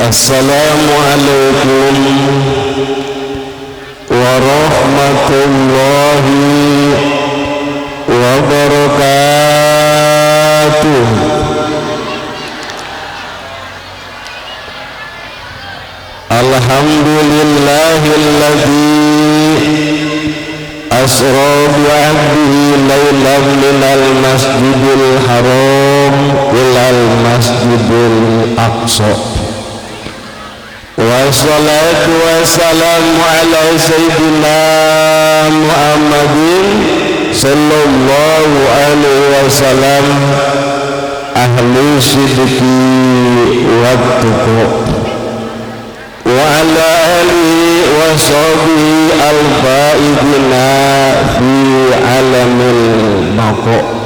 Assalamualaikum warahmatullahi wabarakatuh. Alhamdulillahilladzi asra bi'abdihi laylan minal masjidil haram ilal masjidil aqsa. Wassalatu wassalamu ala sayyidina Muhammadin sallallahu alaihi wasallam ahli sidqi wa tuqa wa ala alihi wa sahbihi al-faidina fi alamil baqa.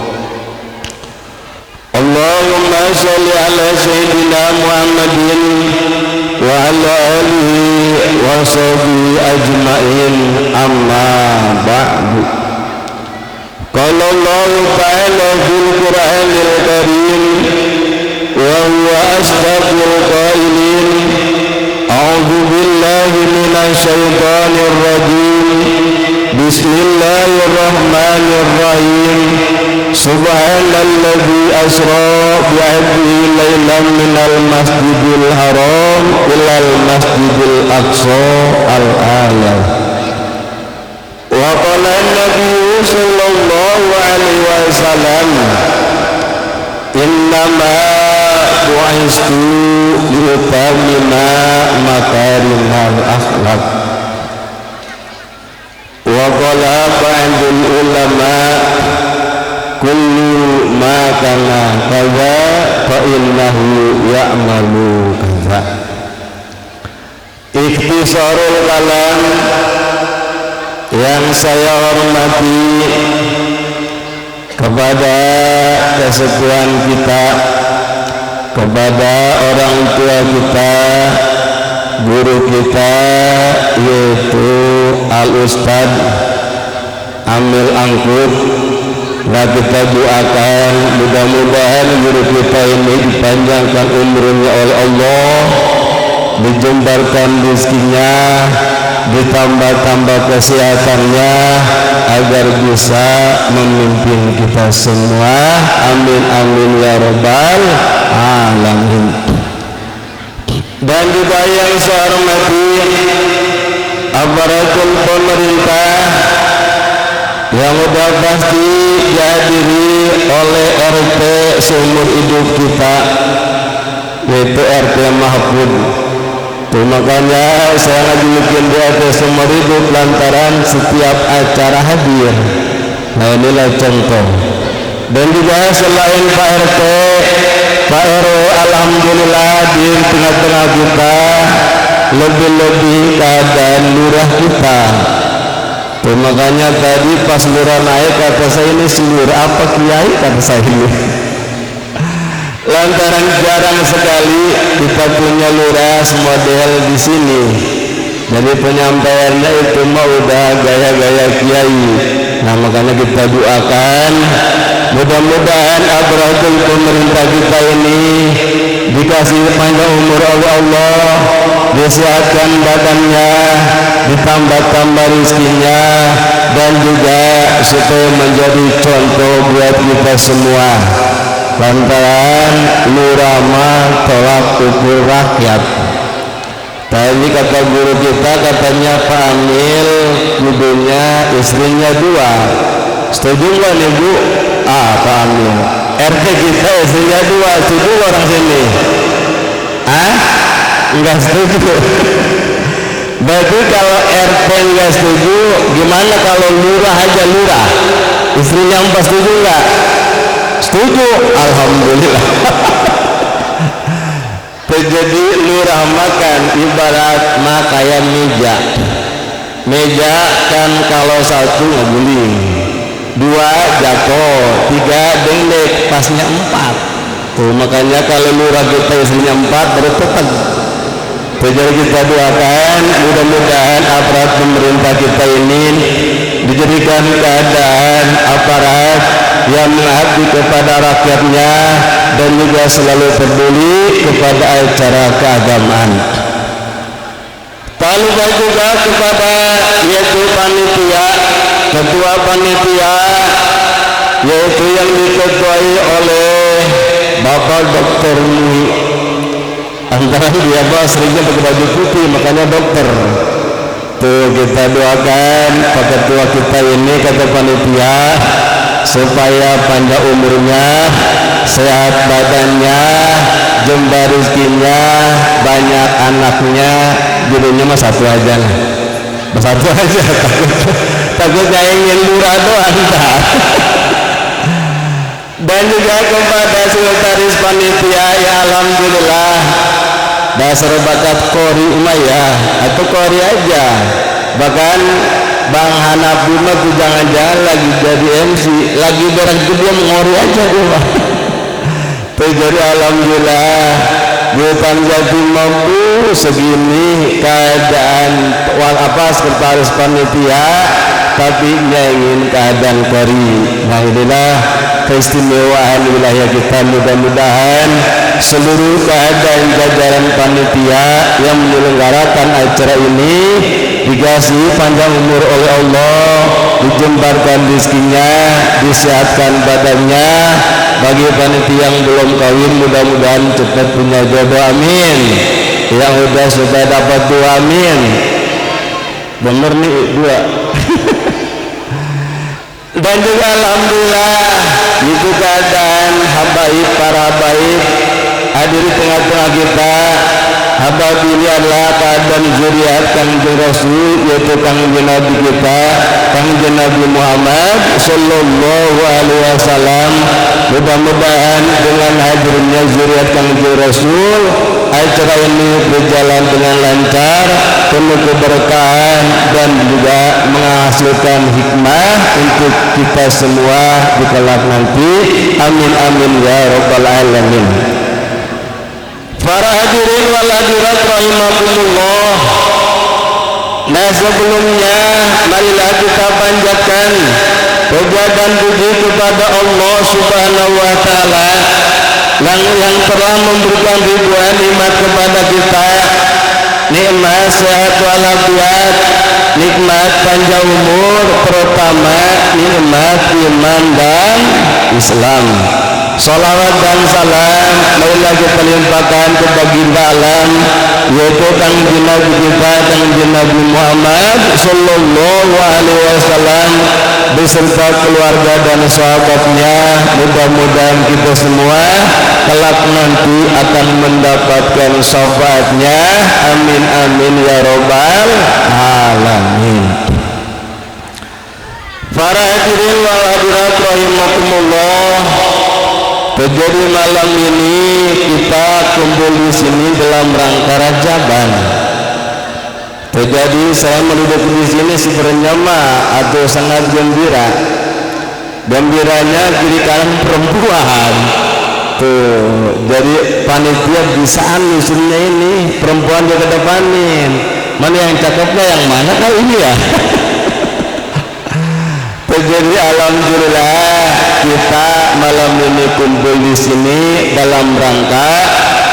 Allahumma sholli ala sayyidina Muhammadin wa ala alihi wa sahbihi ajma'in, amma ba'du. Qala Allah ta'ala fil Qur'anil Karim wa huwa asdaqul qailin. A'udzu billahi minasy syaithanir rajim. Bismillahirrahmanirrahim. Subhanalladzi asra bi'abdihi laylan minal masjidil haram ilal masjidil aqsa. Al-ayah. Wa qala an-nabiy sallallahu alaihi wasallam, innama bu'istu liutammima makarimal akhlaq. Wa qala ba'dul ulama, kullu ma kana kaza fa innahu ya'malu kaza. Ikhtisarul kalam yang saya hormati kepada kesatuan kita, kepada orang tua kita, guru kita, yaitu Al-Ustad Amil Angkut. Nah, kita doakan mudah-mudahan guru kita ini dipanjangkan umurnya oleh Allah, dijembarkan rezekinya, ditambah-tambah kesehatannya agar bisa memimpin kita semua. Amin amin ya rabbal alamin. Dan juga yang saya hormati aparatur pemerintah yang sudah pasti dihadiri oleh RT seumur hidup kita, yaitu RT Mahfud. Makanya saya lagi bikin di RT seumur hidup lantaran setiap acara hadir. Nah, inilah contoh. Dan juga selain Pak RT, Pak RW, alhamdulillah di tengah-tengah kita, lebih-lebih keadaan lurah kita. Tuh, makanya tadi pas lurah naik kata saya, ini si lurah apa kiai, kata saya ini. Lantaran jarang sekali kita punya lurah model di sini. Jadi penyampaiannya itu mah udah gaya-gaya kiai. Nah, makanya kita doakan mudah-mudahan aparatur pemerintah kita ini dikasih panjang umur oleh Allah, disehatkan badannya, ditambah-tambah rezekinya, dan juga supaya menjadi contoh buat kita semua. Lantaran lurah mah tolak ukur rakyat. Tadi kata guru kita, katanya Pak Amil kudunya istrinya 2. Setuju nggak nih Bu? Pak Amil, RT kita istrinya 2, setuju orang sini? Enggak setuju. Berarti kalau RT enggak setuju, gimana kalau lurah aja lurah? Istrinya 4 setuju enggak? Setuju, alhamdulillah. Jadi lurah makan ibarat kayak meja kan, kalau 1 ngeguling, 2 jatuh, 3 dendek, pasnya 4. Tuh, makanya kalau lurah kita isinya 4 baru tetap. Jadi kita doakan mudah-mudahan aparat pemerintah kita ini dijadikan keadaan aparat yang mengabdi kepada rakyatnya dan juga selalu peduli kepada acara keagamaan. Tak lupa juga kepada yaitu panitia, ketua panitia yaitu yang diketuai oleh Bapak Dr. Nui. Antara dia bos seringnya pakai baju putih makanya dokter. Tuh kita doakan Pak Ketua kita ini kata panitia supaya panjang umurnya, sehat badannya, jembar rezekinya, banyak anaknya. Judulnya mah satu aja lah, satu aja. Takutnya ingin murah doang. Dan juga kepada sekretaris panitia ya alhamdulillah dasar bakat kori umayyah atau kori aja, bahkan Bang Hanafi mah tuh jangan-jangan lagi jadi MC lagi berak dia mengori aja dia. Tuh jadi alhamdulillah bukan jadi mampu segini keadaan sekretaris panitia tapi ingin keadaan kori. Nah inilah keistimewaan wilayah kita, mudah-mudahan seluruh keadaan jajaran panitia yang menyelenggarakan acara ini dikasih panjang umur oleh Allah, dijembarkan rezekinya, disehatkan badannya. Bagi panitia yang belum kawin mudah-mudahan cepat punya jodoh, amin. Yang sudah dapat dua, amin. Bener nih dua. Dan juga alhamdulillah itu keadaan habaib para habaib hadir di tengah-tengah kita. Habaib ini adalah keadaan zuriat Kangjeng Rasul, yaitu Kangjeng Nabi kita, Kangjeng Nabi Muhammad sallallahu alaihi wasallam. Mudah-mudahan dengan hadirnya zuriat Kangjeng Rasul acara ini berjalan dengan lancar, penuh keberkahan dan juga menghasilkan hikmah untuk kita semua di kelak nanti. Amin amin ya rabbal alamin. Para hadirin wal hadirat rahimakumullah. Nah sebelumnya marilah kita panjatkan puja dan puji kepada Allah Subhanahu wa taala yang telah memberikan ribuan nikmat kepada kita, nikmat sehat walafiat, nikmat panjang umur, terutama nikmat iman dan Islam. Salawat dan salam marilah kita limpahkan ke baginda alam, yaitu Kangjeng Nabi kita, Kangjeng Nabi Muhammad sallallahu alaihi wasallam beserta keluarga dan sahabatnya. Mudah-mudahan kita semua kelak nanti akan mendapatkan syafaatnya. Amin amin ya robbal alamin. Para hadirin wal hadirat rahimakumullah. Jadi malam ini kita kumpul di sini dalam rangka Rajaban. Jadi saya menduduk di sini sebenarnya atau sangat gembira. Gembiranya kiri kanan perempuan. Tuh, jadi panitia bisaan musimnya ini perempuan dia kedepanin. Mana yang cakepnya yang mana kali ini ya? Jadi alhamdulillah kita malam ini kumpul di sini dalam rangka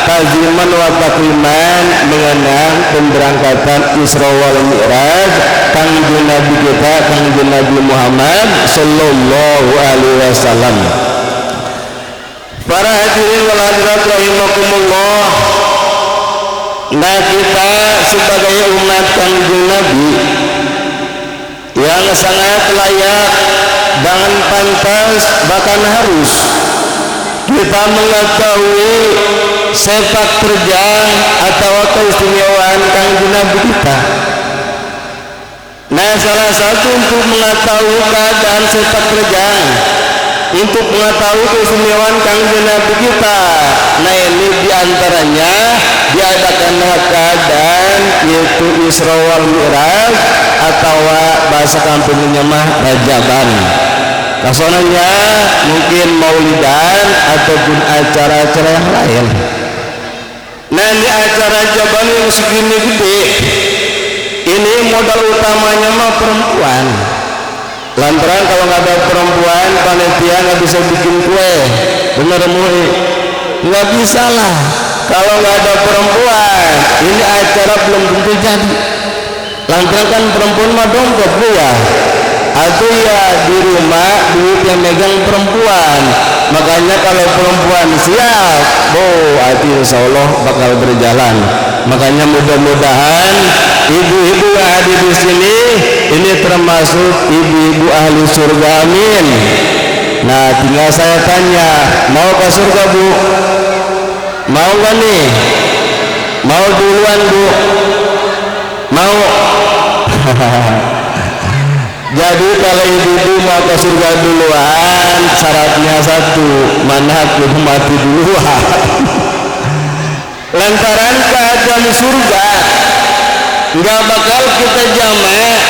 taziman wa takriman mengenang pemberangkatan Isra wal Mi'raj Kangjeng Nabi kita, Kangjeng Nabi Muhammad sallallahu alaihi wasallam. Para hadirin wal hadirat rahimakumullah. Nah kita sebagai umat Kangjeng Nabi yang sangat layak dan pantas bahkan harus kita mengetahui sepak terjang atau keistimewaan Kangjeng Nabi kita. Nah salah satu untuk mengetahui keadaan sepak terjang, untuk mengetahui keistimewaan Kangjeng Nabi kita, nah ini diantaranya diadakanlah keadaan yaitu Isra wal Mi'raj atau bahasa kampungnya mah Rajaban. Kasonanya mungkin maulidan ataupun acara-acara yang lain. Nah ini acara Rajaban yang segini gede ini modal utamanya mah perempuan. Lantaran kalau nggak ada perempuan panitia nggak bisa bikin kue, bener mui, nggak bisa lah. Kalau nggak ada perempuan, ini acara belum tentu jadi. Lantaran kan perempuan mah dompet bu ya, atau ya di rumah duit yang megang perempuan. Makanya kalau perempuan siap, hati insya Allah bakal berjalan. Makanya mudah-mudahan ibu-ibu yang ada di sini ini termasuk ibu-ibu ahli surga, amin. Nah tinggal saya tanya, mau ke surga bu? Mau gak nih? Mau duluan bu? Mau? Jadi kalau ibu-ibu mau ke surga duluan, syaratnya satu, manhaj mati duluan. Lantaran keadaan surga nggak bakal kita jamak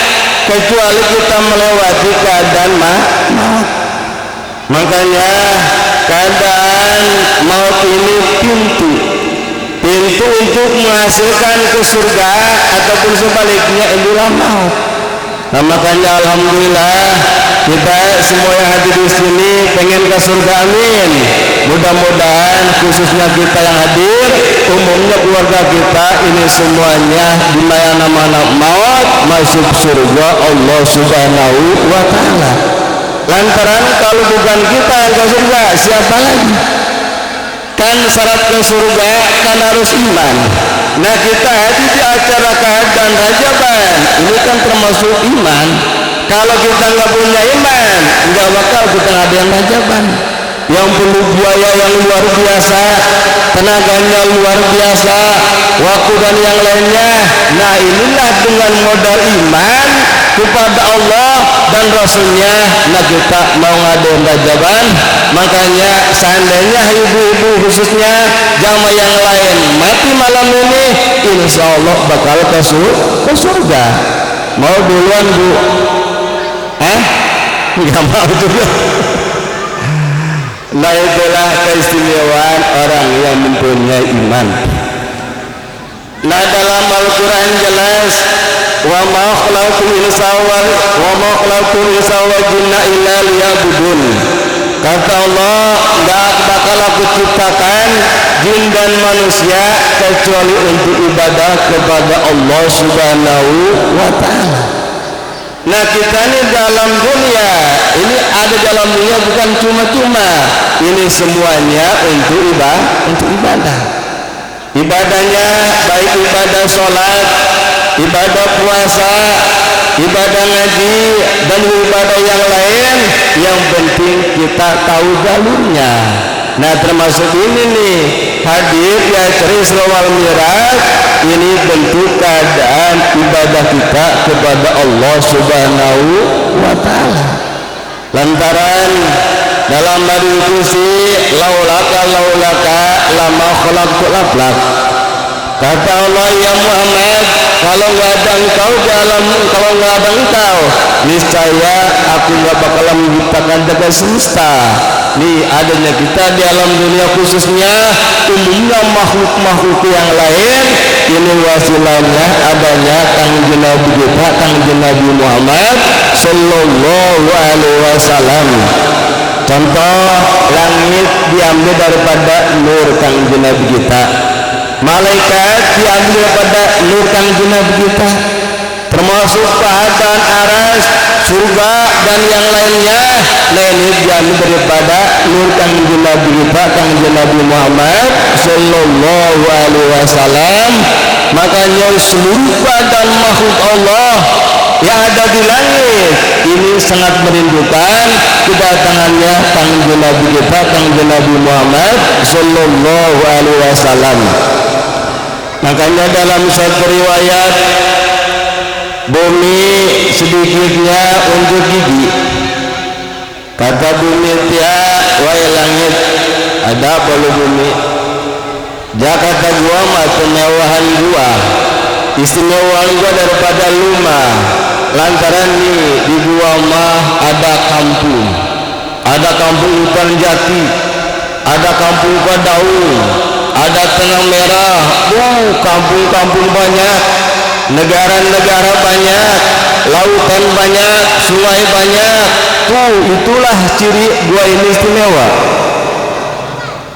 kecuali kita melewati keadaan maut. Makanya keadaan maut ini pintu untuk menghasilkan ke surga ataupun sebaliknya inilah maut. Nah makanya alhamdulillah kita semua yang hadir di sini pengen ke surga, amin. Mudah-mudahan khususnya kita yang hadir, umumnya keluarga kita ini semuanya di mana-mana maut masuk surga Allah Subhanahu wa taala. Lantaran kalau bukan kita yang ke surga, siapa lagi? Kan syarat ke surga kan harus iman. Nah kita hadir di acara keadaan rajaban, ini kan termasuk iman. Kalau kita nggak punya iman, nggak bakal kita ngadain rajaban. Yang perlu biaya yang luar biasa, tenaganya luar biasa, waktu dan yang lainnya. Nah inilah dengan modal iman kepada Allah dan Rasulnya, nah kita mau ngadain rajaban. Makanya seandainya ibu-ibu khususnya jamaah yang lain mati malam ini, insya Allah bakal ke surga. Mau duluan bu? Nggak mau juga. Nah itulah keistimewaan orang yang mempunyai iman. Nah dalam Al-Quran jelas, wa ma khalaqtul insa wal jinna illa liya'budun. Kata Allah, nggak bakal aku ciptakan jin dan manusia kecuali untuk ibadah kepada Allah Subhanahu wa taala. Nah kita ini dalam dunia ini ada dalam dunia bukan cuma-cuma, ini semuanya untuk ibadah. Ibadahnya baik ibadah sholat, ibadah puasa, ibadah ngaji dan ibadah yang lain, yang penting kita tahu jalurnya. Nah termasuk ini nih hadir di acara Isra wal Mi'raj, ini bentuk keadaan ibadah kita kepada Allah Subhanahu wa taala. Lantaran dalam hadis qudsi, laulaka lama khalaqtul aflak. Kata Allah, ya Muhammad, kalau nggak ada engkau, niscaya aku nggak bakalan menciptakan jagat semesta. Nih adanya kita di alam dunia khususnya, umumnya makhluk-makhluk yang lain, ini wasilahnya adanya kanjeng Nabi kita, kanjeng Nabi Muhammad Sallallahu Alaihi Wasallam. Contoh, langit diambil daripada nur kanjeng Nabi kita, malaikat diambil daripada nur kanjeng Nabi kita, termasuk keadaan aras, surga dan yang lainnya. Nah ini diambil daripada nur kanjeng Nabi kita, kanjeng Nabi Muhammad Sallallahu Alaihi Wasallam. Makanya seluruh badan makhluk Allah yang ada di langit ini sangat merindukan kedatangannya kanjeng Nabi kita, kanjeng Nabi Muhammad Sallallahu Alaihi Wasallam. Makanya dalam satu riwayat, bumi sedikitnya untuk gigi. Kata bumi, ya wahai langit, ada apa lu bumi? Dia kata, gua mah kemewahan gua, istimewaan gua daripada lu mah. Lantaran nih di gua mah ada kampung hutan jati, ada kampung Daun, ada Tenang Merah, kampung-kampung banyak, negara-negara banyak, lautan banyak, sungai banyak. Itulah ciri gua ini istimewa.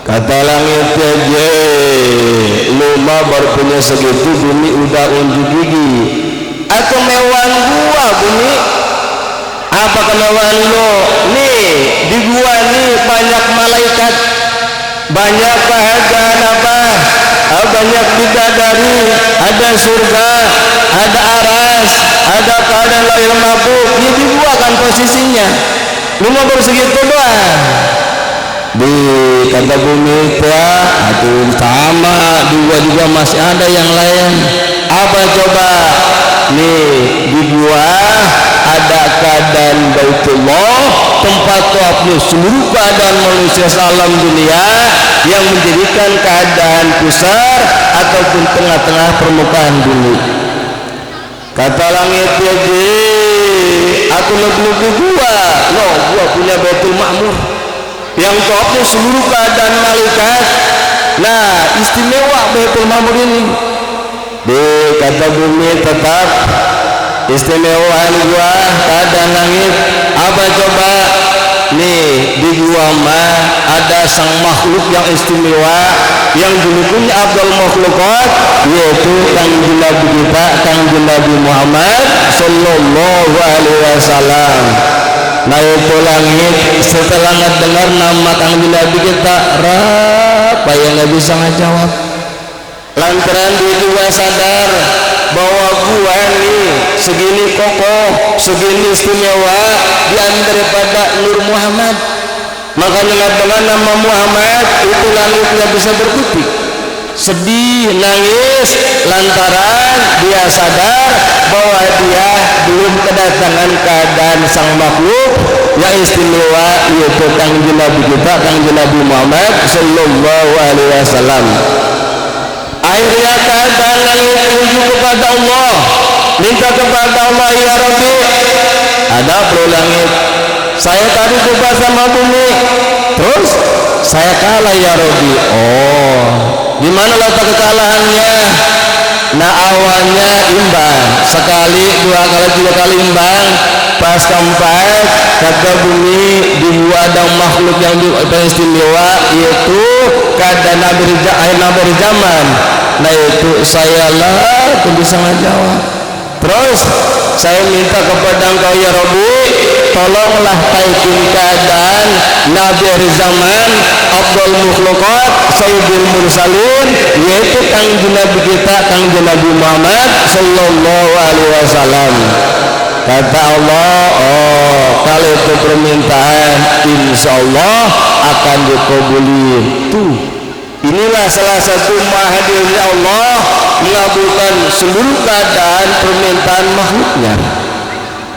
Kata langit aja, luma baru punya segitu, bumi udah unjuk gigi. Atau mewan gua bumi? Apa kemewahan lo? Nih di gua nih banyak malaikat, banyak keadaan apa? Banyak bidadari, ada surga, ada aras, ada keadaan lahir mabuk. Ini di gua kan posisinya. Luma baru segitu doang. Di kata bumi ya, aduh sama dua juga masih ada yang lain. Apa coba? Nih di gua ada keadaan Baitullah, tempat tawafnya seluruh keadaan manusia alam dunia, yang menjadikan keadaan pusar ataupun tengah-tengah permukaan bumi. Kata langit ya, aku lebih gua, no, gua punya Baitul Ma'mur yang tawafnya seluruh keadaan malaikat. Nah istimewa Baitul Ma'mur ini. Di kata bumi tetap istimewaan gua keadaan langit. Apa coba? Nih di gua mah ada sang makhluk yang istimewa, yang dulunya Abdul Makhlukat, yaitu Kanjeng Nabi kita, Kanjeng Nabi Muhammad sallallahu alaihi wasallam. Nah itu langit setelah dengar nama Kanjeng Nabi kita, apa yang nggak bisa ngejawab. Lantaran dia juga sadar bahwa gua nih segini kokoh, segini istimewa di daripada Nur Muhammad. Makanya dengan nama Muhammad itu langit nggak bisa berkutik, sedih, nangis, lantaran dia sadar bahwa dia belum kedatangan keadaan sang makhluk yang istimewa, yaitu Kanjeng Nabi kita, Kanjeng Nabi Muhammad sallallahu alaihi wasallam. Akhirnya keadaan langit menuju kepada Allah, minta kepada Allah, ya Rabbi, ada perlu langit, saya tadi coba sama bumi, terus saya kalah ya Rabbi. Oh, gimana letak kekalahannya? Nah awalnya imbang, sekali, dua kali, tiga kali imbang. Pas keempat kata bumi dibuat ada makhluk yang istimewa, yaitu keadaan akhir zaman. Nah itu saya lah aku bisa ngejawab. Terus saya minta kepada engkau ya Rabbi, tolonglah taikin keadaan Nabi akhir zaman, Abdul Makhlukat, Sayyidul Mursalin, yaitu Kanjeng Nabi kita, Kanjeng Nabi Muhammad sallallahu alaihi wasallam. Kata Allah, oh kalau itu permintaan insya Allah akan dikabulin. Tuh, inilah salah satu mahadirnya Allah mengabulkan seluruh keadaan permintaan makhluknya.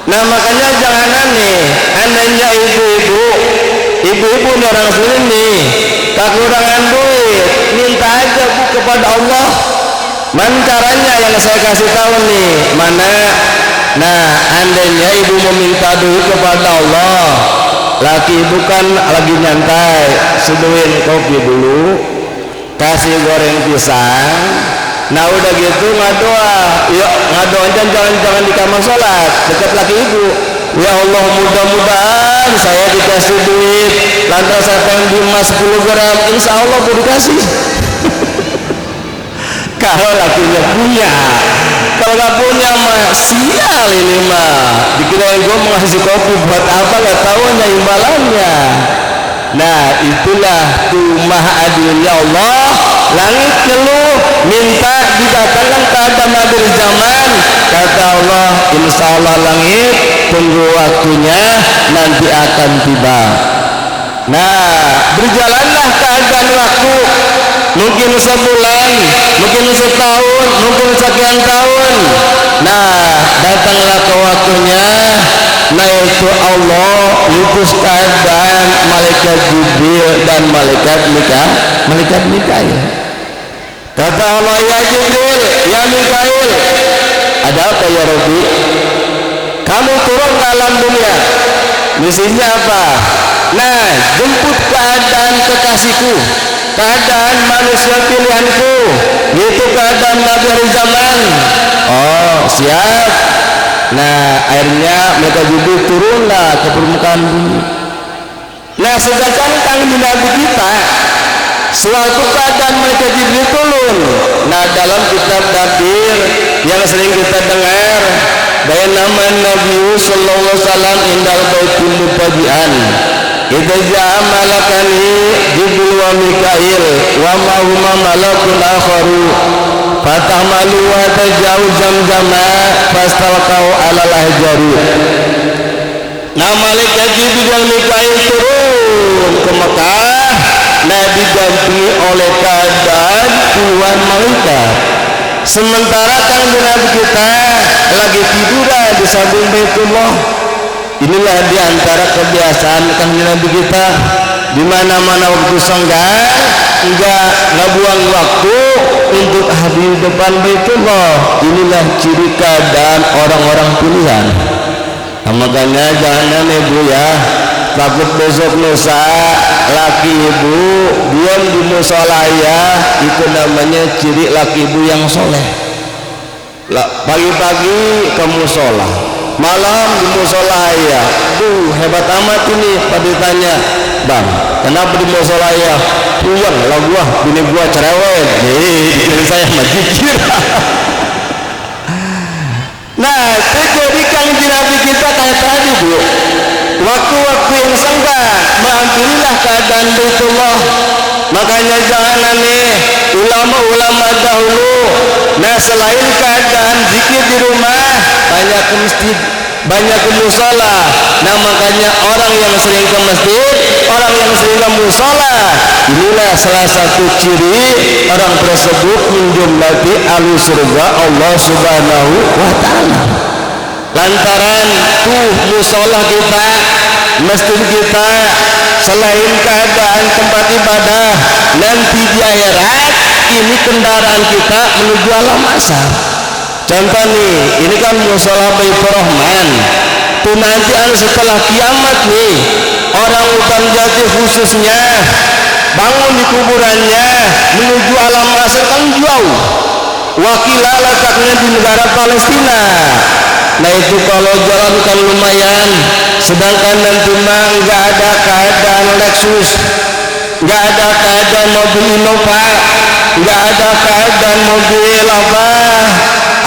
Nah makanya jangan aneh, anehnya ibu-ibu orang sini kekurangan duit, minta aja bu kepada Allah. Man caranya yang saya kasih tahu nih, mana? Nah andainya ibu meminta duit kepada Allah, laki ibu kan lagi nyantai, seduhin kopi dulu, kasih goreng pisang. Nah udah gitu ngadoa, yuk ngadoa jangan di kamar sholat dekat laki ibu. Ya Allah mudah-mudahan saya dikasih duit, lantas saya pengen di emas 10 gram, insya Allah aku dikasih. Kalau lakinya punya, kalau nggak punya mah sial ini mah. Dikirain gue mau ngasih kopi buat apa, nggak tahunya imbalannya. Nah itulah tuh maha adilnya Allah. Langit ngeluh minta didatangkan keadaan akhir zaman. Kata Allah, insya Allah langit tunggu waktunya nanti akan tiba. Nah berjalanlah keadaan waktu, mungkin sebulan, mungkin setahun, mungkin sekian tahun. Nah datanglah ke waktunya. Nah itu Allah utus keadaan malaikat Jibril dan malaikat Mikail. Kata Allah, ya Jibril, ya Mikail, ada apa ya Rabbi? Kamu turun ke alam dunia, misinya apa? Nah jemput keadaan kekasihku, keadaan manusia pilihanku, yaitu keadaan Nabi akhir zaman. Oh siap. Nah akhirnya mereka juga turunlah ke permukaan bumi. Nah sedangkan Kanjeng Nabi kita suatu keadaan mereka Jibril turun. Nah, dalam kitab takdir yang sering kita dengar, bayan nama Nabi sallallahu alaihi wasallam indal baitul mufajian idza ja'a malakani Jibril wa Mikail wa ma huma malakun akharu fatahmalu wa tajau jam-jama fastalqau ala lahjaru. Nah, malaikat Jibril dan Mikail turun ke Mekah, nah didampingi oleh keadaan puluhan malaikat. Sementara kanjeng Nabi kita lagi tiduran di samping Baitullah. Inilah diantara kebiasaan kanjeng Nabi kita, di mana-mana waktu senggang enggak buang waktu untuk hadir di depan Baitullah. Inilah ciri keadaan orang-orang pilihan. Nah, makanya jangan ibu ya, takut besok lusa laki ibu diam di musola ya, itu namanya ciri laki ibu yang soleh. Pagi-pagi ke musola, malam di musola ya, hebat amat ini. Pada ditanya, bang, kenapa di musola ya? Puyeng lah gua, bini gua cerewet. Dikira saya majikir. Nah, jadi kanjeng Nabi kita kayak tadi bu, waktu-waktu yang senggang mengambililah keadaan Baitullah. Makanya jangan aneh ulama-ulama dahulu, nah selain keadaan zikir di rumah, banyak ke masjid, banyak ke musola. Nah makanya orang yang sering ke masjid, orang yang sering ke musola, inilah salah satu ciri orang tersebut menjumpai ahli surga Allah Subhanahu wa ta'ala. Lantaran tuh musola kita, masjid kita, selain keadaan tempat ibadah, nanti di akhirat ini kendaraan kita menuju alam mahsyar. Contoh nih, ini kan musola Baitur Rahman. Tuh nanti setelah kiamat nih, orang hutan jati khususnya bangun di kuburannya menuju alam mahsyar kan jauh. Wakilah letaknya di negara Palestina. Nah itu kalau jalan kan lumayan. Sedangkan nanti mah nggak ada keadaan Lexus, nggak ada keadaan mobil Innova, nggak ada keadaan mobil apa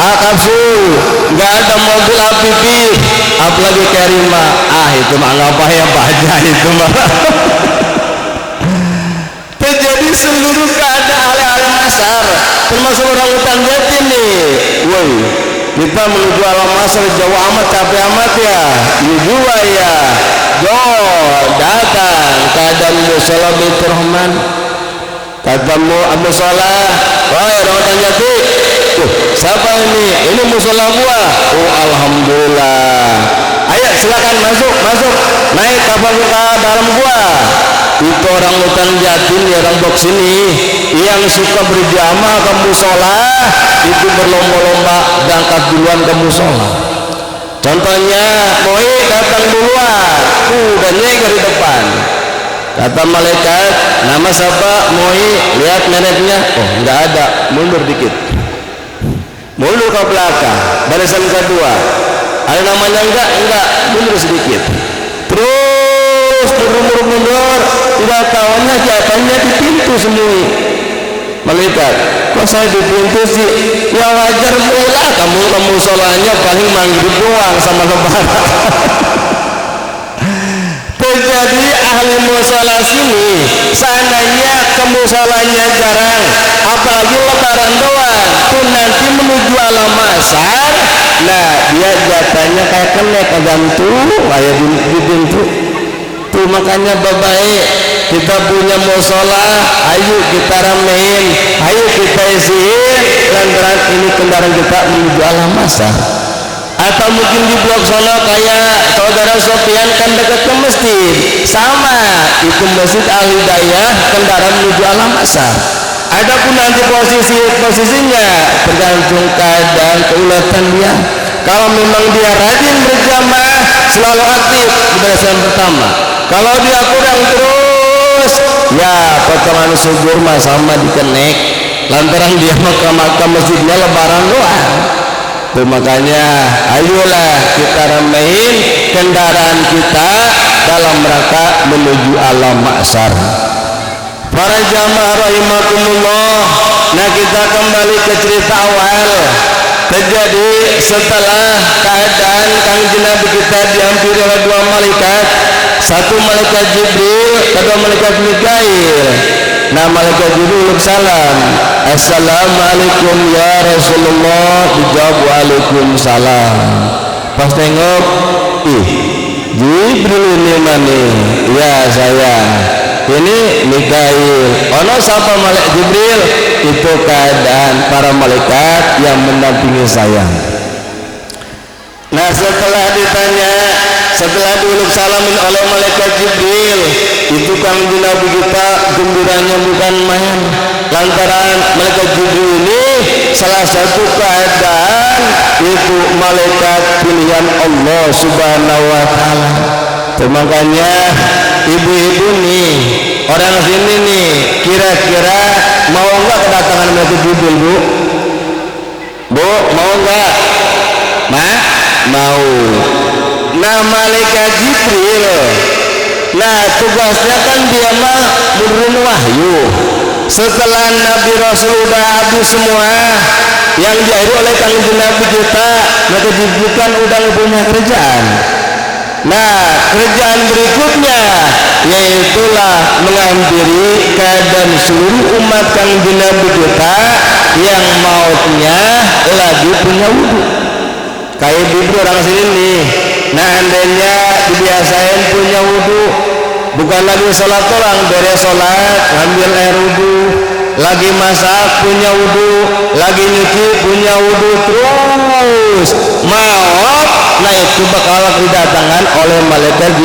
Akapsul, nggak ada mobil APV, apalagi Karima. Itu mah nggak payah aja itu mah. Terjadi seluruh keadaan alam mahsyar, termasuk orang hutan jati nih. Woi, kita menuju alam mahsyar jauh amat, capek amat ya. Ini juga ya. Datang keadaan musola Baitur Rahman. Katamu Abu Salah, wahai orang hutan jati, siapa ini? Ini musola gua. Oh alhamdulillah. Ayo silakan masuk, naik kapal ke dalam gua. Itu orang hutan jati nih, orang box ini yang suka berjamaah ke musola, itu berlomba-lomba berangkat duluan ke musola. Contohnya, Moi datang duluan, dan nyeger di depan. Kata malaikat, nama siapa? Moi, lihat mereknya. Oh, nggak ada, mundur dikit. Mundur ke belakang, barisan kedua. Ada namanya enggak, mundur sedikit. Terus mundur, tidak tahunya jatuhnya di pintu semua. Malaikat, kok saya di pintu sih? Ya wajar mulai kamu solanya paling maghrib doang sama lebaran. Terjadi ahli musola sini, seandainya ke musolanya jarang, apalagi lebaran doang, tuh nanti menuju alam mahsyar. Nah dia jatahnya kayak kenek gantung kayak di pintu. Tuh makanya baik kita punya musola, ayo kita ramein, ayo kita isiin, lantaran ini kendaraan kita menuju alam mahsyar. Atau mungkin di blok sana kayak saudara Sofian kan dekat ke masjid, sama itu masjid Al-Hidayah, kendaraan menuju alam mahsyar. Adapun nanti posisinya tergantung keadaan keulatan dia. Kalau memang dia rajin berjamaah, selalu aktif di barisan pertama. Kalau dia kurang terus, ya potongan subur mah sama dikenek. Lantaran dia ke masjidnya lebaran doang. Tuh makanya ayolah kita ramein kendaraan kita dalam rangka menuju alam mahsyar. Para jamaah rahimakumullah, nah kita kembali ke cerita awal. Terjadi setelah keadaan Kanjeng Nabi kita dihampiri oleh dua malaikat, satu malaikat Jibril, kedua malaikat Mikail. Nah malaikat Jibril salam, assalamualaikum ya Rasulullah, dijawab waalaikumsalam. Pas tengok, ih Jibril ini mana? Ya saya. Ini Mikail. Ono siapa malaikat Jibril? Itu keadaan para malaikat yang mendampingi saya. Nah setelah ditanya, setelah diuluk salamin oleh malaikat Jibril, itu Kanjeng Nabi kita gembiranya bukan main. Lantaran malaikat Jibril ini salah satu keadaan itu malaikat pilihan Allah Subhanahu wa taala. Makanya ibu-ibu nih, orang sini nih, kira-kira mau nggak kedatangan malaikat Jibril, Bu? Bu, mau nggak? Mau. Nah malaikat Jibril, nah tugasnya kan dia mah nurunin wahyu. Setelah Nabi Rasul udah habis semua yang diakhiri oleh Kanjeng Nabi kita, maka Jibril kan udah punya kerjaan. Nah kerjaan berikutnya yaitulah menghampiri keadaan seluruh umat Kanjeng Nabi kita yang mautnya lagi punya wudhu. Kayak ibu orang sini nih, nah andainya dibiasain punya wudhu, bukan lagi sholat orang, beres sholat ngambil air wudhu, lagi masak punya wudhu, lagi nyuci punya wudhu, terus maut. Nah itu bakal didatangkan oleh malaikat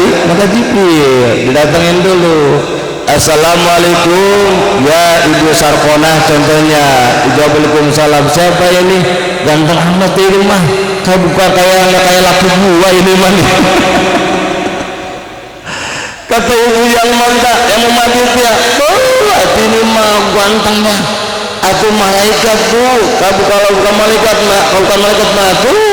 Jibril, didatengin dulu. Assalamualaikum ya Ibu Sarkonah contohnya, Waalaikumsalam. Siapa ini? Ganteng amat di rumah, kayak bukan kayak laki gua ini mah nih. Kata ibu yang mantap yang memati dia, ini mah gantengnya atau malaikat tuh. Kalau bukan malaikat mah, kalau bukan malaikat mah tuh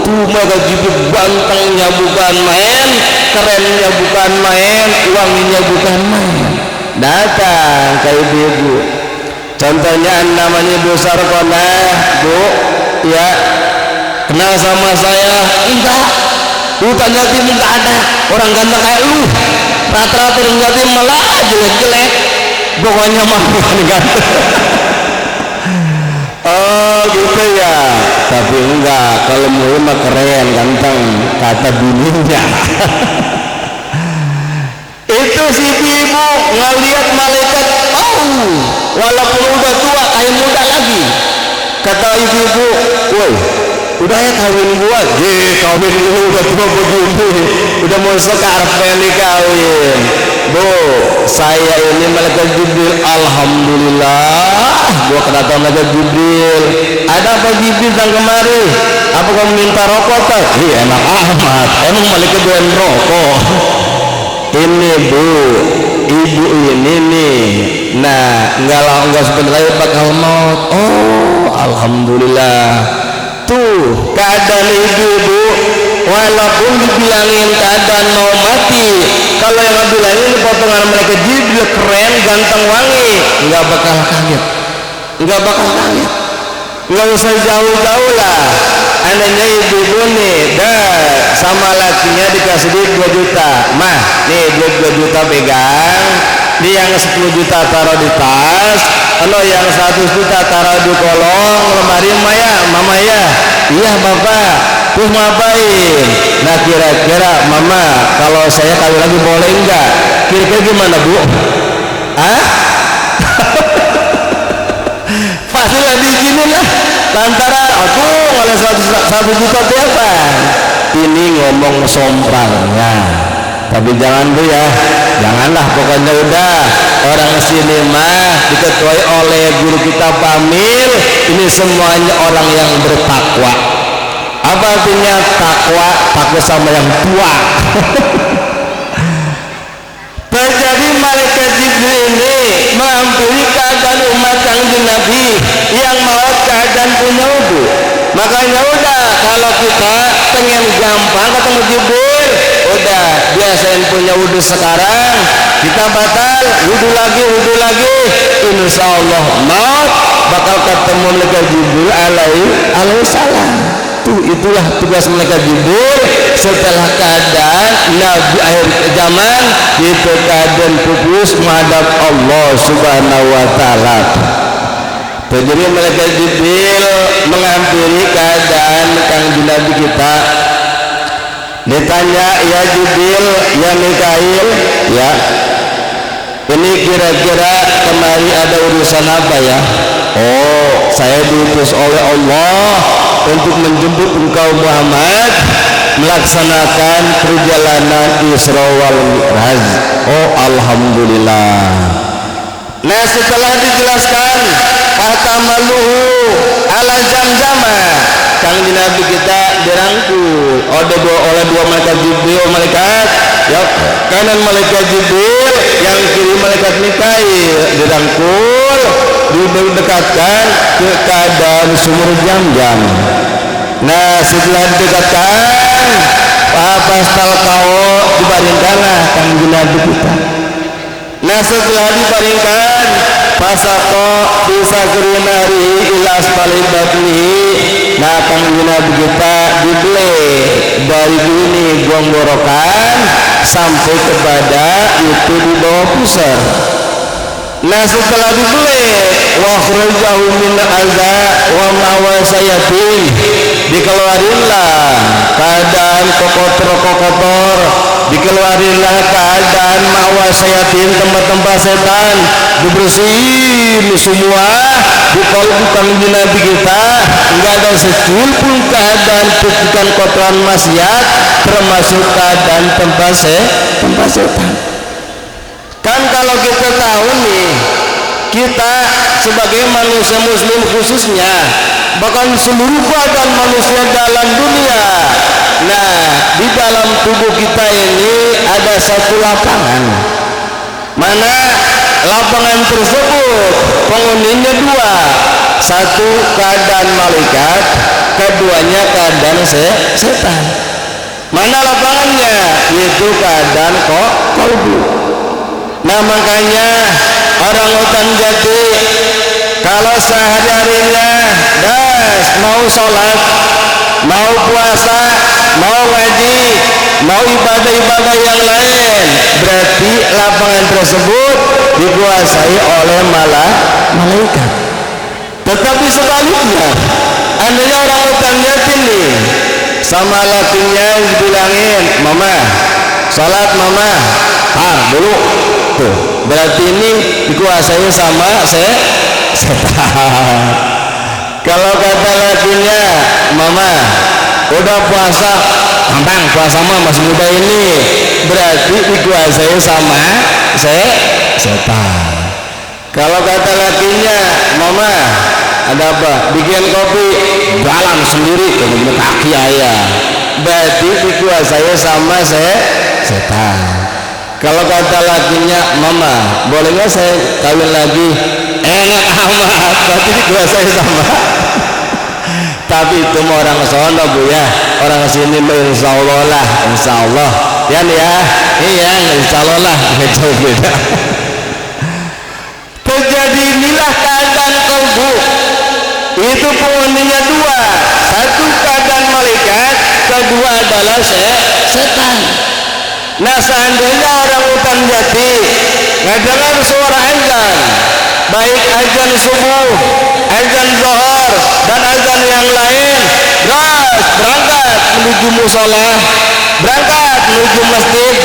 maka Jibril gantengnya bukan main, kerennya bukan main, uangnya bukan main. Datang ke ibu-ibu, contohnya namanya Bu Sarkonah, Bu, ya kenal sama saya? Enggak. Lu tanya tim enggak ada orang ganteng kayak lu, rata-rata enggak tim malah jelek-jelek, pokoknya mah bukan ganteng. Oh gitu ya, tapi enggak, kalau mau mah keren ganteng kata bininya. Itu si ibu ngelihat malaikat, walaupun udah tua kayak muda lagi. Kata ibu-ibu, woi udah ya kawin gua, kawin lu udah tua begini, udah mau sekarang pengen kawin. Bu, saya ini malaikat Jibril, alhamdulillah gua kedatangan malaikat Jibril. Ada apa Jibril datang kemari? Apa kamu minta rokok tak? Enak amat, emang malaikat doain rokok. Ini Bu, ibu ini nih, nah enggak sebentar lagi bakal maut. Oh alhamdulillah. Tuh keadaan ibu-ibu, walaupun dibilangin keadaan mau mati, kalau yang bilangin ini potongan mereka Jibril keren, ganteng, wangi, nggak bakal kaget, nggak usah jauh-jauh lah. Andainya ibu-ibu nih, sama lakinya dikasih duit 2 juta, mah nih duit 2 juta pegang, dia yang 10 juta taruh di tas, yang 100 juta taruh di kolong lemari mama ya, iya bapak, terus ngapain? Nah kira-kira mama kalau saya kawin lagi boleh enggak? Kira-kira gimana Bu? Pastilah diizinin lah, lantaran aku oleh 100 juta berapa? Ini ngomong somprangnya. Tapi jangan Bu ya, janganlah, pokoknya udah orang sini mah diketuai oleh guru kita Pamil, ini semuanya orang yang bertakwa. Apa artinya takwa? Takwa sama yang tua. Terjadi malaikat Jibril ini menghampiri keadaan umat Kanjeng Nabi yang mau keadaan punya wudhu. Makanya udah kalau kita pengen gampang ketemu Jibril, udah biasain punya wudhu sekarang, kita batal wudhu lagi, insya Allah maut bakal ketemu malaikat Jibril alaihi salam. Itulah tugas malaikat Jibril setelah keadaan Nabi akhir zaman, itu keadaan pupus menghadap Allah Subhanahu wa taala. Jadi malaikat Jibril menghampiri keadaan kanjeng Nabi kita. Ditanya, ya Jibril, ya Mikail, ya ini kira-kira kemari ada urusan apa ya? Oh, saya diutus oleh Allah untuk menjemput engkau Muhammad melaksanakan perjalanan Isra wal Mi'raj. Oh, alhamdulillah. Nah, setelah dijelaskan fatamaluhu ala Zamzama, kanjeng Nabi kita dirangkul oleh dua malaikat Jibril, malaikat ya kanan malaikat Jibril, yang kiri malaikat Mikail, dirangkul didekatkan ke keadaan sumur Zam-Zam. Nah, setelah didekatkan pastal kau dibaringkanlah kanjeng Nabi kita. Nah, setelah dibaringkan pasako bisa kerinari ilas paling batni. Nah, kanjeng Nabi kita dibeli dari ini gonggorokan sampai kepada itu di bawah pusar. Nah, setelah dibeli wa khrajahu min alza wa mawasayatin, dikeluarinlah keadaan kokotor, dikeluarinlah keadaan mawasayatin, tempat-tempat setan, dibersihin semua di kalbu kanjeng Nabi kita, enggak ada secul pun keadaan petikan kotoran maksiat, termasuk keadaan tempat setan. Kan kalau kita tahu nih, kita sebagai manusia muslim khususnya, bahkan seluruh badan manusia dalam dunia, nah di dalam tubuh kita ini ada satu lapangan, mana lapangan tersebut penghuninya dua, satu keadaan malaikat, keduanya keadaan setan. Mana lapangannya? Yaitu keadaan kalbu. Nah, makanya orang hutan jati kalau sehari-harinya mau sholat, mau puasa, mau ngaji, mau ibadah-ibadah yang lain, berarti lapangan tersebut dikuasai oleh malaikat. Tetapi sebaliknya, andainya orang hutan jati nih sama lakinya dibilangin, mama sholat, mama dulu tuh, berarti ini dikuasai sama setan. Kalau kata lakinya, mama udah puasa, gampang puasa mah masih muda ini, berarti dikuasai sama setan. Kalau kata lakinya, mama ada apa, bikin kopi, jalan sendiri ke kaki ayah, berarti dikuasai sama setan. Kalau kata lakinya, mama boleh nggak saya kawin lagi, enak amat, berarti dikuasai sama. Tapi itu mau orang sono bu ya, orang sini insya Allah lah, insya Allah ya nih ya, iya insya Allah lah, jauh beda. Terjadi inilah keadaan kalbu, itu penghuninya dua, satu keadaan malaikat, kedua adalah setan. Nah, seandainya orang hutan jati ngedengar suara azan, baik azan subuh, azan zuhur, dan azan yang lain, berangkat menuju musola, berangkat menuju masjid,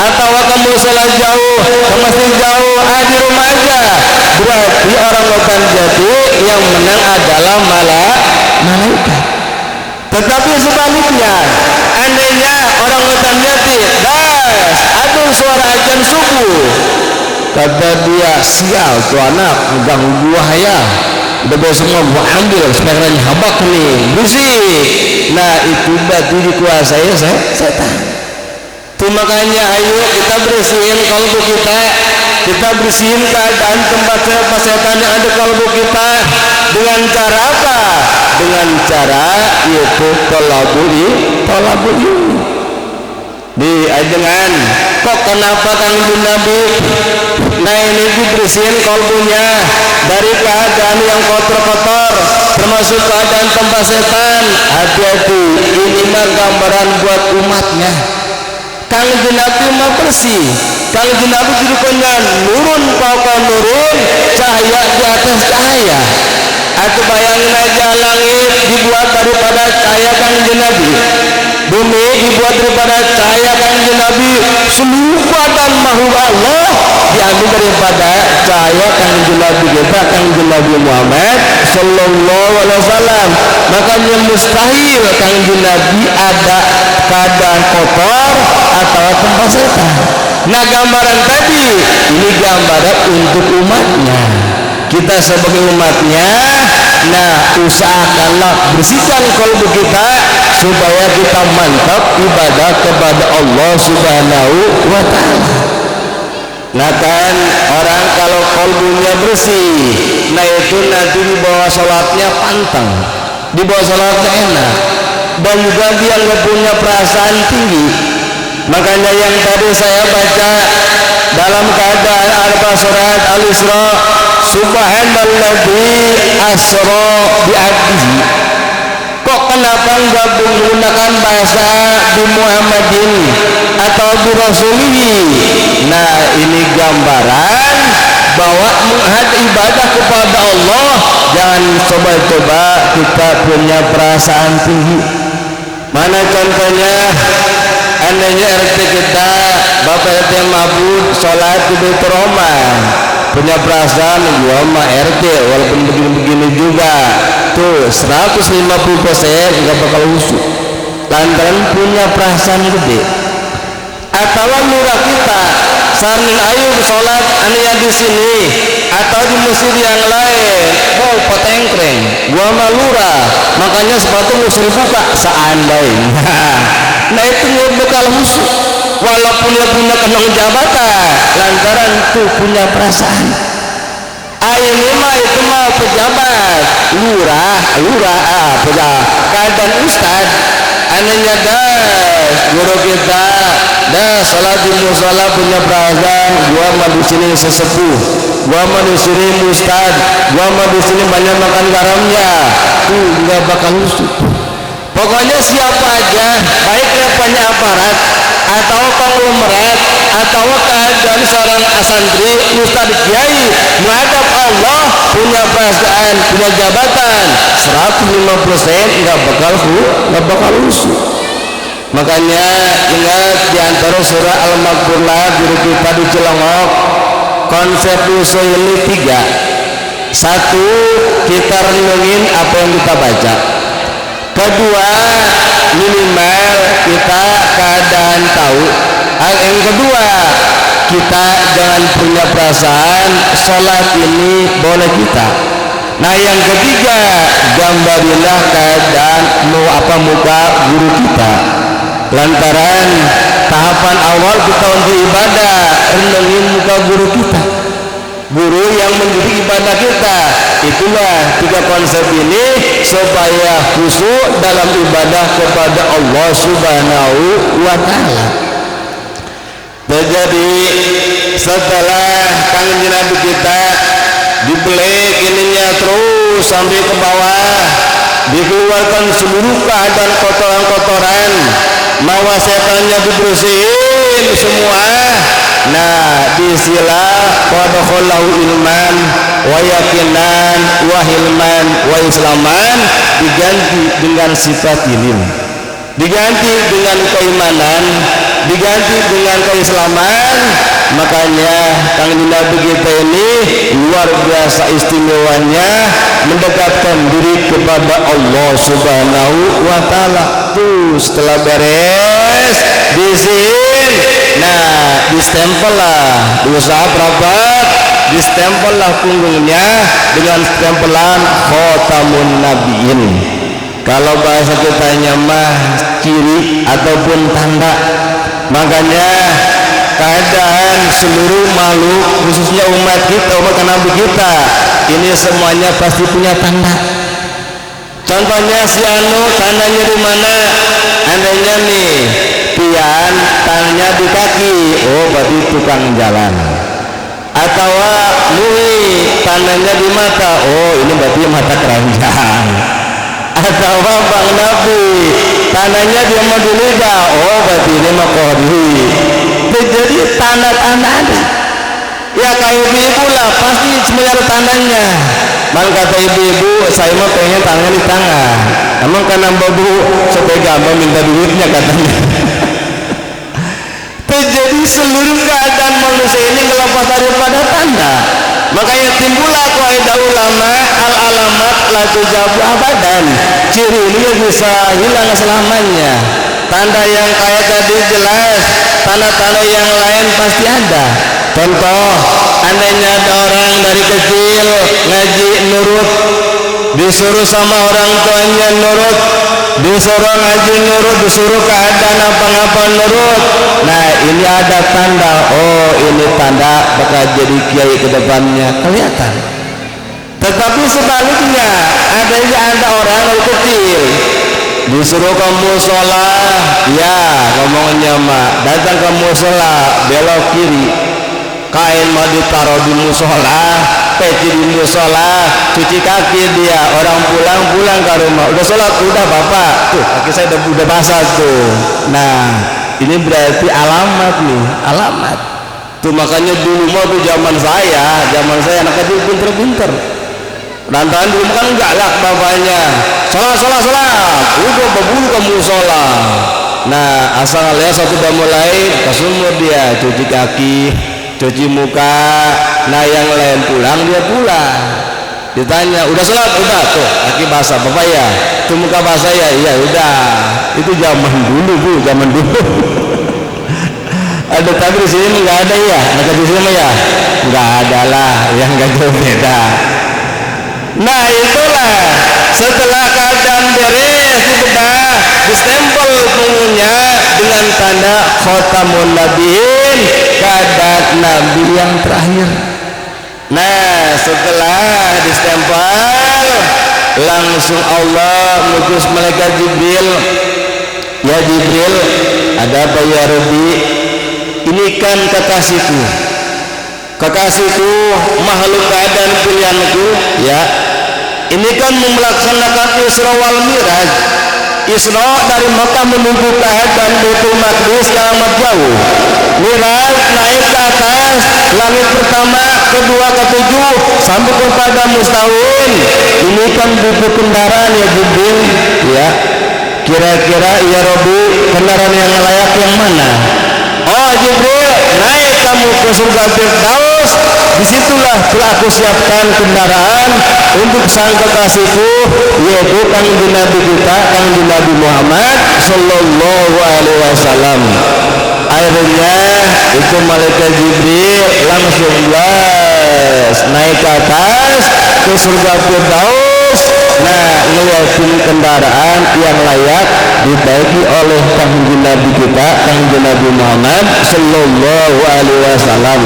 atau ke musola jauh, ke masjid jauh, di rumah aja, berarti orang hutan jati yang menang adalah malaikat. Tetapi sebaliknya, andainya orang hutan jati aduh suara azan subuh, kata dia, sial tuh anak ganggu gua ya, udah semua gua ambil spekernya habak nih, bersih. Nah, itu berarti dikuasai setan. Tuh makanya ayo kita bersihin kalbu kita bersihin keadaan tempat setan yang ada kalbu kita. Dengan cara apa? Dengan cara yaitu tolabul ilmi. di ajengan kok kenapa Kanjeng Nabi nah ini dibersihin kolbunya dari keadaan yang kotor-kotor termasuk keadaan tempat setan. Hati-hati, ini mah gambaran buat umatnya. Kanjeng Nabi mah bersih, Kanjeng Nabi judulnya nurun pokok nurun, cahaya di atas cahaya. Atau bayangin aja langit dibuat daripada cahaya Kanjeng Nabi, bumi dibuat daripada cahaya Kanjeng Nabi, seluruh badan makhluk Allah diambil daripada cahaya Kanjeng Nabi kita, Kanjeng Nabi Muhammad sallallahu alaihi wasallam. Makanya mustahil Kanjeng Nabi ada keadaan kotor atau tempat setan. Nah gambaran tadi ini gambaran untuk umatnya. Kita sebagai umatnya, nah usahakanlah bersihkan kalbu kita supaya kita mantap ibadah kepada Allah Subhanahu wa ta'ala. Nah kan orang kalau kalbunya bersih, nah itu nanti dibawa sholatnya pantang, dibawa sholatnya enak, dan juga dia nggak punya perasaan tinggi. Makanya yang tadi saya baca dalam keadaan arba surat Al-Isra, subhanalladzi asra bi'abdihi. Kok kenapa enggak menggunakan bahasa di Muhammadin atau di Rasulihi? Nah ini gambaran bahwa ibadah kepada Allah jangan coba-coba kita punya perasaan tinggi. Mana contohnya? Andainya RT kita Bapak RT mabuk sholat di Baitur Rahman, punya perasaan gua mah RT walaupun begini-begini juga tuh 150% nggak bakal usuk lantaran punya perasaan gede. Atau lurah kita sarnin ayu sholat ania di sini atau di masjid yang lain, oh potengkreng gua mah lurah makanya sepatu musuh buka seandainya. Nah itu bakal musuh walaupun dia punya kenong jabatan lantaran tuh punya perasaan. Ini mah itu mah pejabat lurah pejabat keadaan ustad anehnya guru kita salat di musola punya perasaan gua mah di sini sesepuh, gua mah di sini ustad, gua mah di sini banyak makan garamnya, tuh nggak bakal musuh. Pokoknya siapa aja baiknya punya aparat atau konglomerat atau keadaan seorang santri ustad kiai menghadap Allah punya perasaan punya jabatan 150% nggak bakal usuk. Makanya ingat diantara surah Al-Maghfirah guru kita di Cilongok konsep usul ini 3. 1 kita renungin apa yang kita baca. Kedua minimal kita keadaan tahu. Yang kedua kita jangan punya perasaan sholat ini boleh kita. Nah yang ketiga gambarilah keadaan muka guru kita lantaran tahapan awal kita untuk ibadah renungin muka guru kita, guru yang mendidik ibadah kita. Itulah 3 konsep ini supaya khusyuk dalam ibadah kepada Allah Subhanahu wa ta'ala. Jadi setelah Kanjeng Nabi kita dibelek ininya terus sampai ke bawah, dikeluarkan seluruh keadaan kotoran-kotoran, mawa setannya dibersihin semua. Nah disilah wadakhallahu ilman wa yakinan wa hilman wa islaman, diganti dengan sifat ilim, diganti dengan keimanan, diganti dengan keislaman. Makanya Kanjeng Nabi kita ini luar biasa istimewanya mendekatkan diri kepada Allah Subhanahu wa ta'ala. Tuh setelah beres disin, nah distempel lah diusap rapat, distempel lah punggungnya dengan stempelan khotamun nabiin. Kalau bahasa kita mah ciri ataupun tanda. Makanya keadaan seluruh makhluk khususnya umat kita, umat Nabi kita ini semuanya pasti punya tanda. Contohnya si anu tandanya di mana? Andainya nih kemudian tangannya di kaki, oh berarti tukang jalan. Atau tangannya di mata, oh ini berarti mata keranjang. Atau Bang Nabi tangannya dia mau di lidah, oh berarti ini mah kodi. Jadi tanda-tanda ya kayak ibu-ibu lah, pasti semuanya ada tandanya. Mal kata ibu-ibu, saya mah pengen tangan di tangan. Emang karena babu supaya gampang minta duitnya katanya. Jadi seluruh keadaan manusia ini melepas daripada tanda. Makanya timbullah kaidah ulama, al alamat la tujabu abadan. Ciri ini bisa hilang selamanya. Tanda yang kayak tadi jelas, tanda-tanda yang lain pasti ada. Contoh, andainya ada orang dari kecil ngaji nurut, disuruh sama orang tuanya nurut, disuruh ngaji nurut, disuruh keadaan apa-apa nurut. Nah ini ada tanda, oh ini tanda bakal jadi kiai ke depannya, kelihatan. Tetapi sebaliknya, ada orang dari kecil disuruh ke musola, ya ngomongnya mak, datang ke musola belok kiri, kain mau ditaruh di musola, peci di musola, cuci kaki dia, orang pulang ke rumah, udah sholat, udah bapak, tuh kaki saya udah basah tuh. Nah ini berarti alamat nih, alamat tuh. Makanya dulu mau tuh zaman saya anak kecil pinter-pinter, lantaran dulu kan galak bapaknya, sholat, udah berburu ke musola. Nah asal lihat satu udah mulai ke sumur dia, cuci kaki, cuci muka. Nah yang lain pulang, dia pulang, ditanya udah sholat, udah tuh kaki basah bapak ya, tuh muka basah ya, iya udah. Itu zaman dulu bu, zaman dulu. Ada tapi di sini nggak ada ya, ada di sini ya nggak ada lah, yang nggak jauh beda. Nah itulah setelah keadaan beres dibedah, distempel punggungnya dengan tanda khotamun nabiin, keadaan nabi yang terakhir. Nah setelah distempel, langsung Allah mengutus malaikat Jibril. Ya Jibril, ada apa ya Rabbi? Ini kan kekasihku, makhluk keadaan pilihanku, ya. Ini kan melaksanakan Isra wal Miraj. Isra dari Makkah menuju ke dan Baitul Maqdis yang amat jauh. Miraj naik ke atas langit pertama, kedua, ketujuh sampai kepada mustawin. Ini kan buku kendaraan ya Jibril, ya. Kira-kira ya Rabbi, kendaraan yang layak yang mana? Oh Jibril, naik kamu ke surga Firdaus. Disitulah telah aku siapkan kendaraan untuk sang kekasihku, yaitu kanjeng Nabi kita, kanjeng Nabi Muhammad Sallallahu Alaihi Wasallam. Akhirnya itu malaikat Jibril langsung naik ke atas ke surga Firdaus. Nah ngeliatin kendaraan yang layak ditaiki oleh kanjeng Nabi kita, kanjeng Nabi Muhammad Sallallahu Alaihi Wasallam.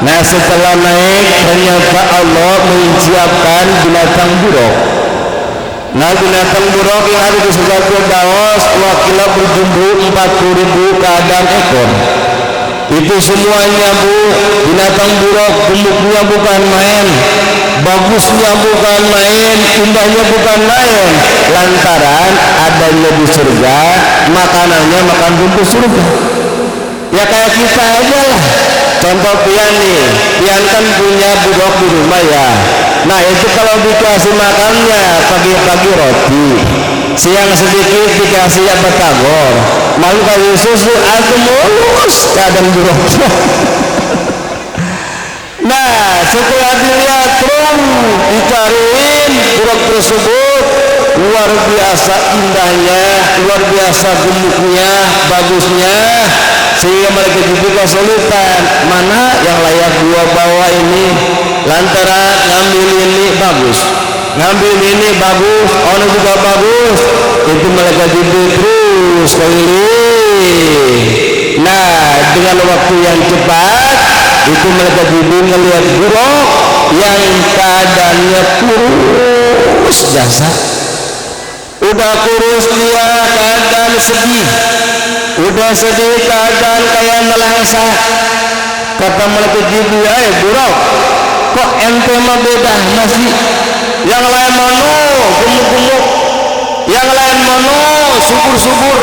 Nah setelah naik ternyata Allah menyiapkan binatang buruk. Nah binatang buruk yang ada di surga Firdaus wakilnya berjumlah 40.000 keadaan ekor. Itu semuanya bu, binatang buruk, gemuknya bukan main, bagusnya bukan main, indahnya bukan main. Lantaran adanya di surga, makanannya makan rumput surga. Ya kayak kita aja lah. Contoh pian nih, pian kan punya buruk di rumah ya. Nah itu kalau dikasih makannya pagi-pagi roti, siang sedikit dikasih batagor, malu kasih susu, aku mulus kadang buruknya. Nah setelah dilihat dicariin buruk tersebut, luar biasa indahnya, luar biasa gemuknya, bagusnya, sehingga mereka juga kesulitan mana yang layak gua bawa ini. Lantaran ngambil ini bagus, ngambil ini bagus, orang juga bagus, itu mereka juga terus keliling. Nah dengan waktu yang cepat itu mereka juga ngelihat buruk yang keadaannya kurus jasa, udah kurus dia keadaan sedih. udah sedih keadaan kayak nelangsa. Kata malaikat Jibril, buruk, kok ente mah beda masih, yang lain mano gemuk-gemuk, yang lain mano subur-subur,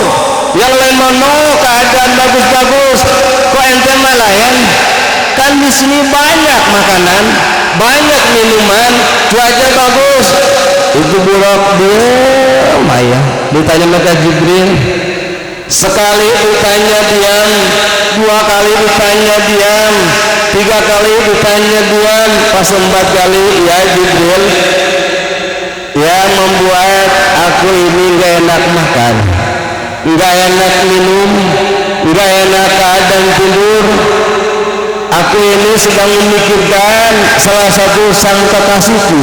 yang lain mano keadaan bagus-bagus, kok ente mah lain? Kan di sini banyak makanan, banyak minuman, cuaca bagus. Itu buruk dia, Maya. Ditanya malaikat Jibril, sekali ditanya diam, dua kali ditanya diam, tiga kali ditanya diam, pas 4 kali ya Jibril, yang membuat aku ini gak enak makan, gak enak minum, gak enak keadaan tidur. Aku ini sedang memikirkan salah satu sang kekasihku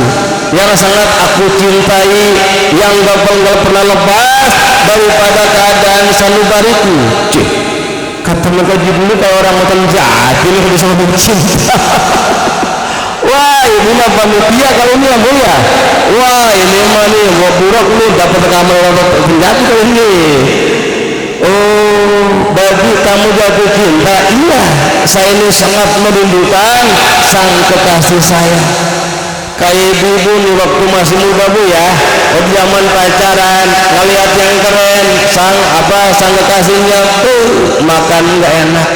yang sangat aku cintai, yang gak pernah lepas daripada keadaan sanubariku. Cik, kata mereka Jibril kalau orang makan jahat ini bisa lebih cinta. Wah, ini mah panitia kalau ini ya ya. Wah, ini mah nih buruk nih dapat kamar penjati kali ini. Oh, bagi kamu jatuh cinta? Iya, saya ini sangat merindukan sang kekasih saya. Kayak ibu nih waktu masih muda bu ya, waktu zaman pacaran ngelihat yang keren, sang kekasihnya makan nggak enak,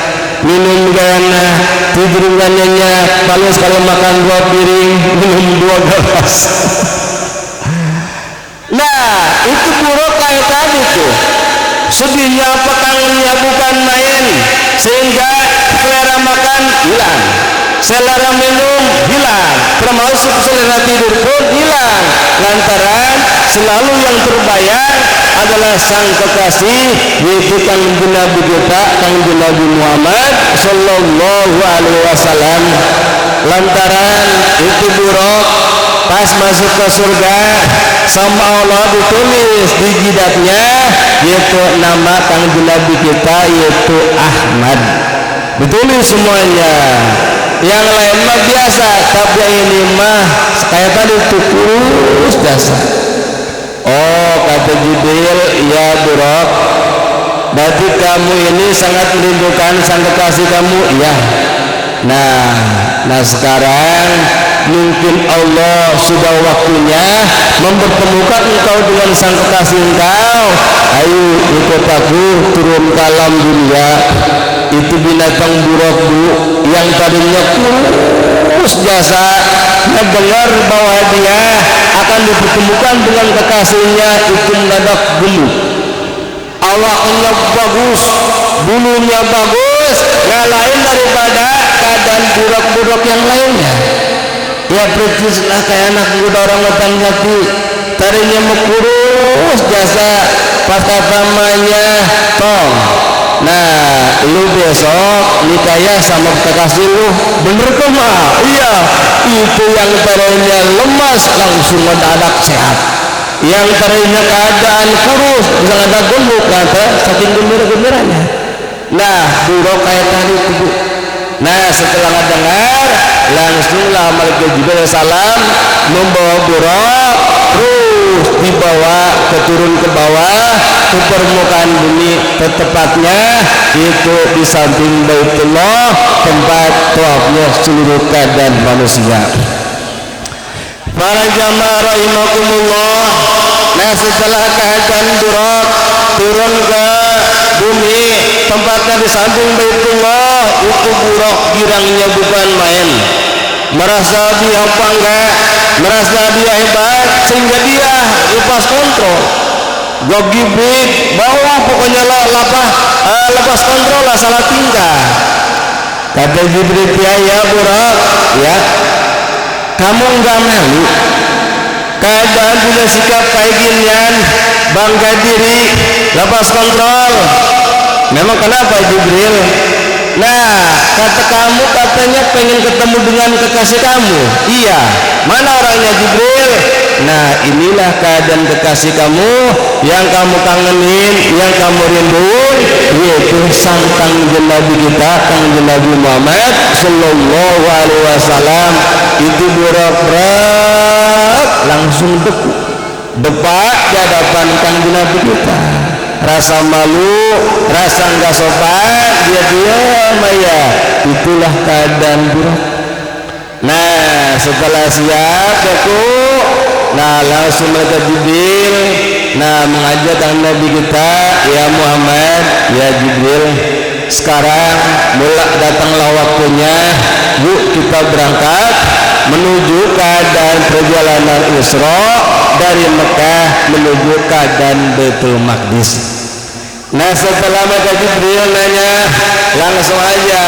minum nggak enak, tidur nggak nyenyak, paling sekali makan 2 piring, minum 2 gelas. Nah itu buruk kayak tadi tuh, sedihnya apa kangennya bukan main, sehingga selera makan hilang, selera minum hilang, termasuk selera tidur pun hilang, lantaran selalu yang terbayang adalah sang kekasih, yaitu kanjeng Nabi kita, kanjeng Nabi Muhammad sallallahu alaihi wasallam. Lantaran itu buruk, pas masuk ke surga sama Allah ditulis di jidatnya yaitu nama kanjeng Nabi kita, yaitu Ahmad, ditulis semuanya. Yang lain mah biasa, tapi ini mah kayak tadi itu kurus jasa. Oh, kata Jibril, ya buruk, berarti kamu ini sangat merindukan sang kekasih kamu. Iya. Nah sekarang mungkin Allah sudah waktunya mempertemukan engkau dengan sang kekasih engkau. Ayo ikut aku turun ke alam dunia. Itu binatang buruk bu, yang tadinya kurus jasa, mendengar bahwa dia akan dipertemukan dengan kekasihnya, itu mendadak gemuk, awaknya bagus, bulunya bagus, nggak lain daripada keadaan buruk-buruk yang lainnya. Ya percislah kayak anak muda orang hutan hati, tadinya kurus jasa, pas katamanya tong. Nah lu besok nikah sama kekasih lu, bener kok mah? Iya, itu yang tadinya lemas langsung mendadak sehat, yang tadinya keadaan kurus bisa ada gemuk, kata saking gembira-gembiranya. Nah buruk kayak tadi tuh. Nah setelah dengar, langsunglah malaikat Jibril salam membawa buruk terus dibawa turun ke bawah ke permukaan bumi, tepatnya itu di samping Baitullah, tempat tawafnya seluruh keadaan manusia. Para jamaah rahimakumullah, nah setelah keadaan buruk turun ke bumi, tempatnya di samping Baitullah, itu buruk girangnya bukan main. Merasa dia bangga, merasa dia hebat, sehingga dia lepas kontrol, gogibrik, bawah pokoknya lepas kontrol lah, salah tingkah. Kata Jibril, ya buruk ya, kamu enggak malu keadaan punya sikap kayak ginian, bangga diri, lepas kontrol? Memang kenapa Jibril? Nah kata kamu katanya pengen ketemu dengan kekasih kamu. Iya, mana orangnya Jibril? Nah inilah keadaan kekasih kamu yang kamu kangenin, yang kamu rinduin, yaitu sang kanjeng Nabi kita, kanjeng Nabi Muhammad sallallahu alaihi wasallam. Itu berat langsung depak di hadapan kanjeng Nabi kita. rasa malu, rasa nggak sopan, dia diam ya. Itulah keadaan buruk. Nah setelah siap aku, nah langsung malaikat Jibril mengajak Nabi kita, ya Muhammad, ya Jibril, sekarang mulai datanglah waktunya, yuk kita berangkat menuju keadaan perjalanan Isra dari Mekah menuju keadaan Baitul Maqdis. Nah setelah malaikat Jibril nanya, langsung aja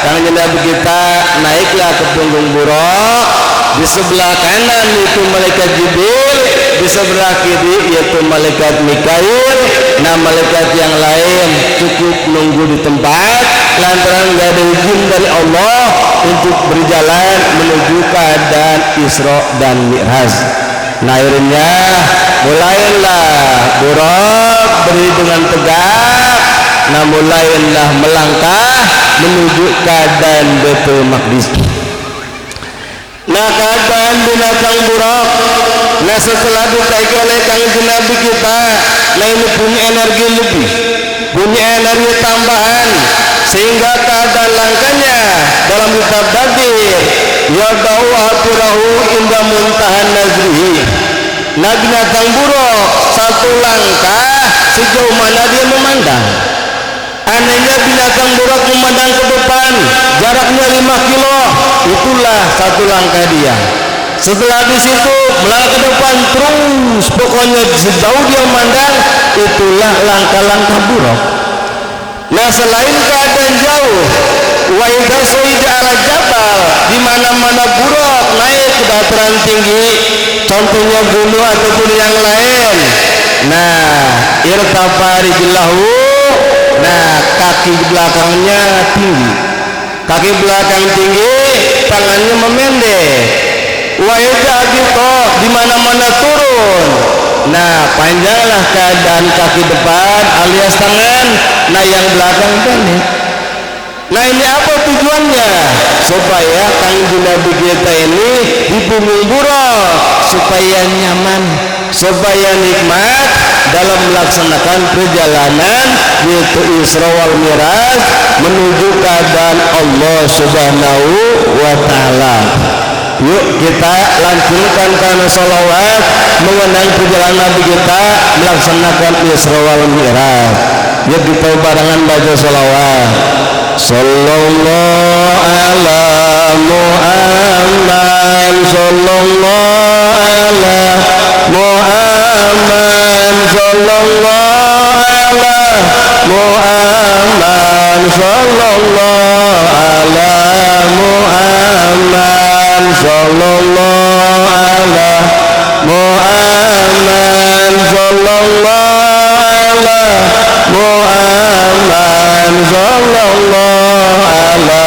Kang Nabi kita naiklah ke punggung buruk. Di sebelah kanan itu malaikat Jibril, di sebelah kiri yaitu malaikat Mikail. Nah malaikat yang lain cukup nunggu di tempat lantaran gak ada izin dari Allah untuk berjalan menuju keadaan Isra dan Mi'raj. Nah akhirnya mulailah buruk beri dengan tegak. Nah mulailah melangkah menuju keadaan Baitul Maqdis. Nah keadaan binatang buruk, nah setelah ditaiki oleh Kanjeng Nabi kita, nah ini punya energi lebih, punya energi tambahan, sehingga keadaan langkahnya dalam kitab Dadir, yadau hafirahu inda muntahan nazrihi. Nah binatang buruk satu langkah sejauh mana dia memandang. Anehnya binatang buruk memandang ke depan, jaraknya 5 kilo, itulah satu langkah dia. Setelah di situ melangkah ke depan terus, pokoknya sejauh dia memandang, itulah langkah-langkah buruk. Nah selain keadaan jauh, wa idza suida ala jabal, di mana-mana buruk naik ke dataran tinggi, contohnya gunung ataupun yang lain. Nah irtafa rijlahu, nah kaki belakangnya tinggi, kaki belakang tinggi, tangannya memendek. Wa idza gitu, di mana-mana turun. Nah panjanglah keadaan kaki depan alias tangan, nah yang belakang pendek. Nah ini apa tujuannya? Supaya Kanjeng Nabi kita ini di punggung buruk, supaya nyaman, supaya nikmat dalam melaksanakan perjalanan yaitu Isra wal Mi'raj menuju keadaan Allah Subhanahu wa Ta'ala. Yuk kita lanjutkan karena sholawat mengenai perjalanan Nabi kita melaksanakan Isra wal Mi'raj. Yuk kita barengan baca sholawat. Sallallahu ala Muhammad, sallallahu ala Muhammad, sallallahu ala Muhammad, sallallahu ala Muhammad, sallallahu ala Muhammad, sallallahu ala Muhammad, sallallahu ala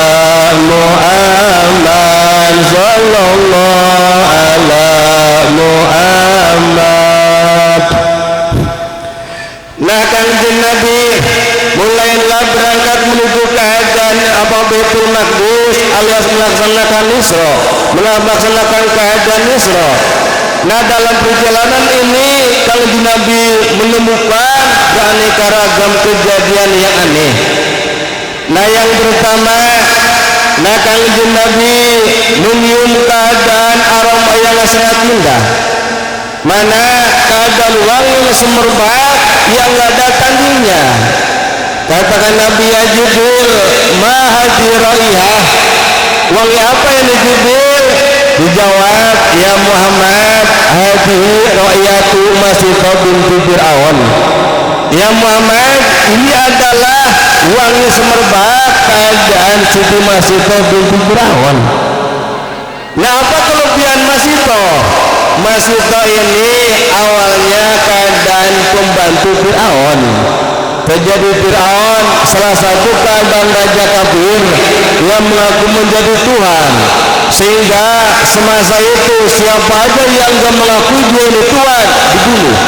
Muhammad, sallallahu ala Muhammad. Nah Kanjeng Nabi mulailah berangkat menuju keadaan Baitul Maqdis alias melaksanakan Isra, melaksanakan keadaan Isra. Nah dalam perjalanan ini Kanjeng Nabi menemukan beraneka ragam kejadian yang aneh. Nah yang pertama, nah Kanjeng Nabi menyium keadaan aroma yang sangat indah, mana keadaan wangi semerbak yang gak ada tandingnya. Katakan Nabi, ya Jibril, ma hadhi raihah, wangi apa ini Jibril? Dijawab, ya Muhammad, hadhi raihatu Masyidah binti Fir'aun. Ya Muhammad, ini adalah wangi semerbak keadaan Siti Masyidah binti Fir'aun. Nah apa kelebihan Masyidah? Masyidah ini awalnya keadaan pembantu Fir'aun. Terjadi Fir'aun salah satu keadaan raja kafir yang mengaku menjadi Tuhan, sehingga semasa itu siapa aja yang gak mengakui dia ini Tuhan dibunuh.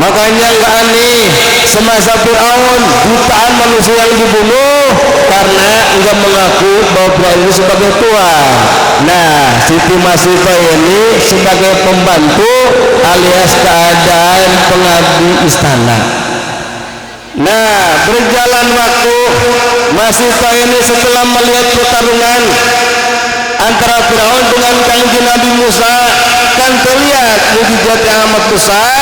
Makanya gak aneh semasa Fir'aun jutaan manusia yang dibunuh karena enggak mengaku bahwa Fir'aun ini sebagai Tuhan. Nah Siti Masyidah ini sebagai pembantu alias keadaan pengabdi istana. Nah, berjalan waktu, Masito ini setelah melihat pertarungan antara Firaun dengan kanjeng Nabi Musa, kan terlihat mukjizat yang amat besar.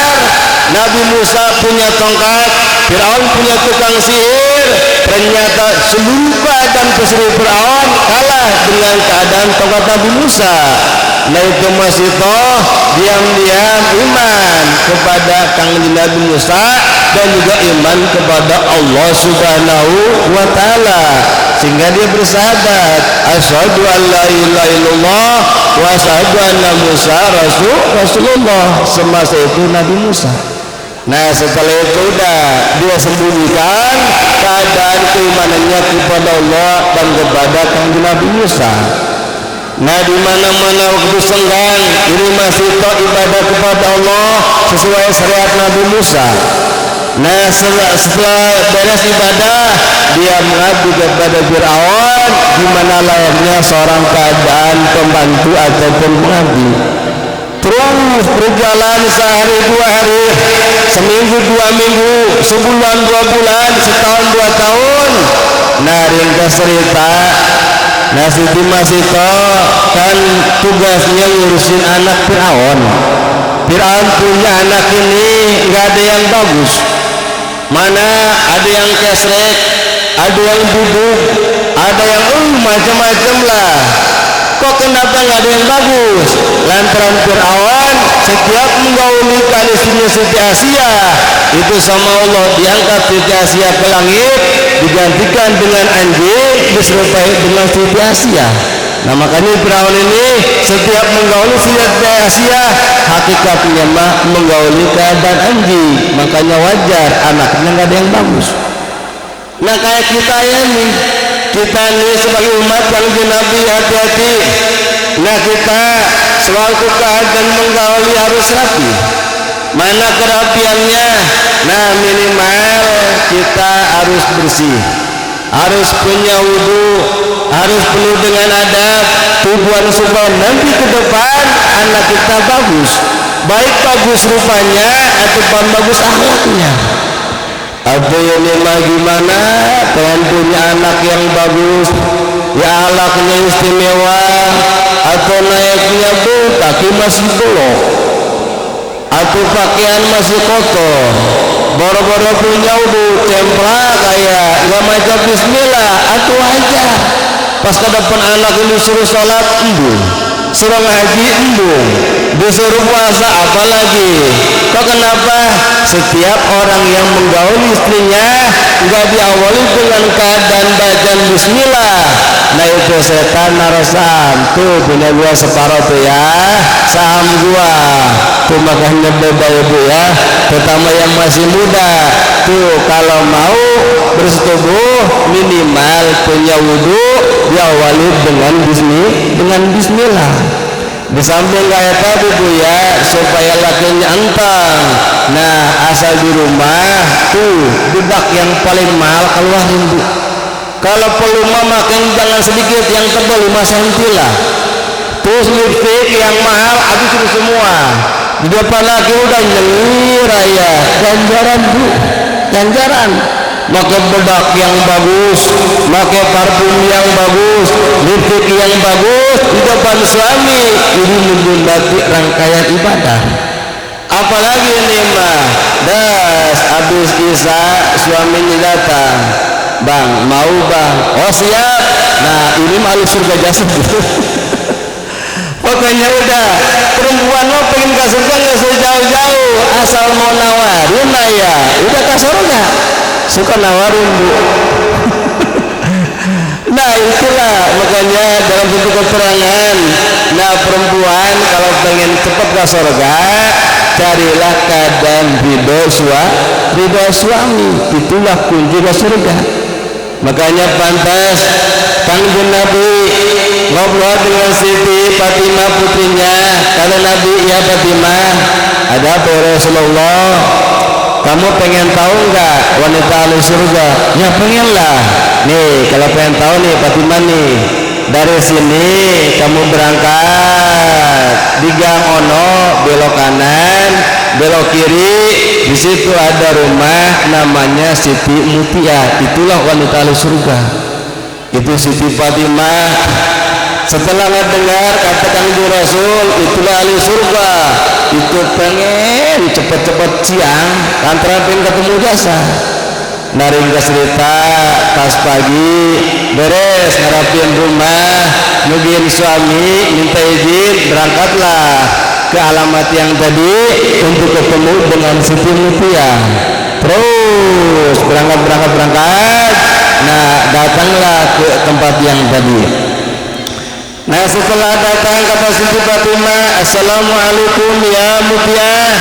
Nabi Musa punya tongkat, Firaun punya tukang sihir. Ternyata seluruh keadaan peseri Firaun kalah dengan keadaan tongkat Nabi Musa. Nah itu Masito diam-diam iman kepada kanjeng Nabi Musa dan juga iman kepada Allah Subhanahu wa Ta'ala, sehingga dia bersyahadat asyhadu an la ilaha illallah wa asyhadu anna Musa Rasulullah. Semasa itu Nabi Musa. Nah setelah itu udah dia sembunyikan keadaan keimanannya kepada Allah dan kepada kanjeng Nabi Musa. Nah di mana-mana waktu senggang ini masih ibadah kepada Allah sesuai syariat Nabi Musa. Nah setelah beres ibadah dia mengabdi kepada Firaun, di mana layaknya seorang keadaan pembantu ataupun pengabdi. Terus berjalan sehari dua hari, seminggu dua minggu, sebulan dua bulan, setahun dua tahun. Nah ringkas cerita, nah Siti Masito kan tugasnya ngurusin anak Firaun. Firaun punya anak ini nggak ada yang bagus, mana ada yang kesrek, ada yang duduk, ada yang macam-macam lah. Kok kenapa nggak ada yang bagus? Lantaran Firaun setiap menggauli istrinya Siti Asia itu sama Allah diangkat Siti Asia ke langit, digantikan dengan anjing, diserupai dengan Siti Asia. Nah makanya Firaun ini setiap menggauli Siti Asia hakikatnya mah menggauli keadaan anjing, makanya wajar anaknya nggak ada yang bagus. Nah kayak kita ini, kita ini sebagai umat yang Nabi hati-hati. Nah kita sewaktu keadaan menggauli harus rapi. Mana kerapiannya? Nah minimal kita harus bersih, harus punya wudu, harus penuh dengan adab, tujuan supaya nanti ke depan anak kita bagus, baik bagus rupanya ataupun bagus akhlaknya. Atau yang mah gimana pengen punya anak yang bagus, ya akhlaknya istimewa, atau naiknya bu kaki masih belok, atau pakaian masih kotor, boro-boro punya wudu cemprak kayak nggak macam bismillah, atau aja pas ke depan anak ini suruh sholat embung, suruh ngaji embung, disuruh puasa apalagi. Kok kenapa setiap orang yang menggauli istrinya nggak diawali dengan keadaan bacaan bismillah? Nah itu setan narosan tuh punya gua separuh tuh ya, saham gua tuh, makanya beda ibu ya, terutama yang masih muda tuh kalau mau bersetubuh minimal punya wudu diawali dengan bismillah. Di samping kayak tadi bu ya, supaya lakinya antang. Nah asal di rumah tuh budak yang paling mahal keluarin bu. Kalau perlu makin jangan sedikit, yang tebal 5 cm lah. Terus lipstick yang mahal habis itu semua. Di depan laki udah nyengir ya, ganjaran bu, ganjaran. Pakai bedak yang bagus, pakai parfum yang bagus, lipstick yang bagus di depan suami, ini menggunakan rangkaian ibadah. Apalagi ini mah das habis isya suaminya datang, bang mau bang, oh siap. Nah ini malu surga jasad. Pokoknya udah perempuan lo pengen ke surga nggak usah jauh-jauh, asal mau nawarin lah ya udah ke surga. Suka nawarin bu. Nah itulah makanya dalam bentuk keterangan, nah perempuan kalau pengen cepat ke surga carilah keadaan ridho suami, itulah kunci ke surga. Makanya pantas kanjeng Nabi ngobrol dengan Siti Fatimah putrinya, kata Nabi, ya Fatimah ada apa ya Rasulullah, kamu pengen tahu nggak wanita ahli surga? Ya pengen lah. Nih kalau pengen tahu nih Fatimah nih, dari sini kamu berangkat di Gang Ono belok kanan, belok kiri, di situ ada rumah namanya Siti Mutia, itulah wanita ahli surga. Itu Siti Fatimah. Setelah mendengar kata Kanjeng Rasul itulah ahli surga, itu pengen cepet-cepet siang antara pengen ketemu jasa. Naring ke cerita pas pagi beres ngarapin rumah, nungguin suami minta izin berangkatlah ke alamat yang tadi untuk ketemu dengan Siti Mutia. Terus berangkat. Nah datanglah ke tempat yang tadi. Nah setelah datang kata Siti Fatimah, assalamualaikum ya Mutia.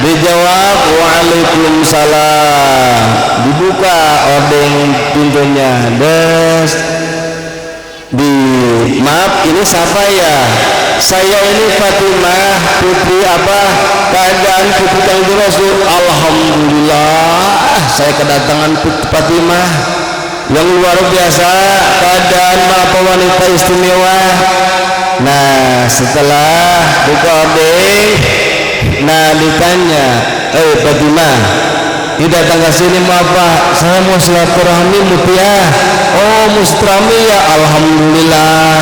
Dijawab waalaikumsalam. Dibuka ordeng pintunya, des. Maaf ini siapa ya? Saya ini Fatimah, putri apa? Keadaan putri Kanjeng Rasul. Alhamdulillah, saya kedatangan putri Fatimah yang luar biasa, keadaan apa wanita istimewa. Nah setelah buka ordeng, nah ditanya, Fatimah, datang ke sini mau apa? Saya mau silaturahmi Mutia. Oh mau silaturahmi ya, alhamdulillah.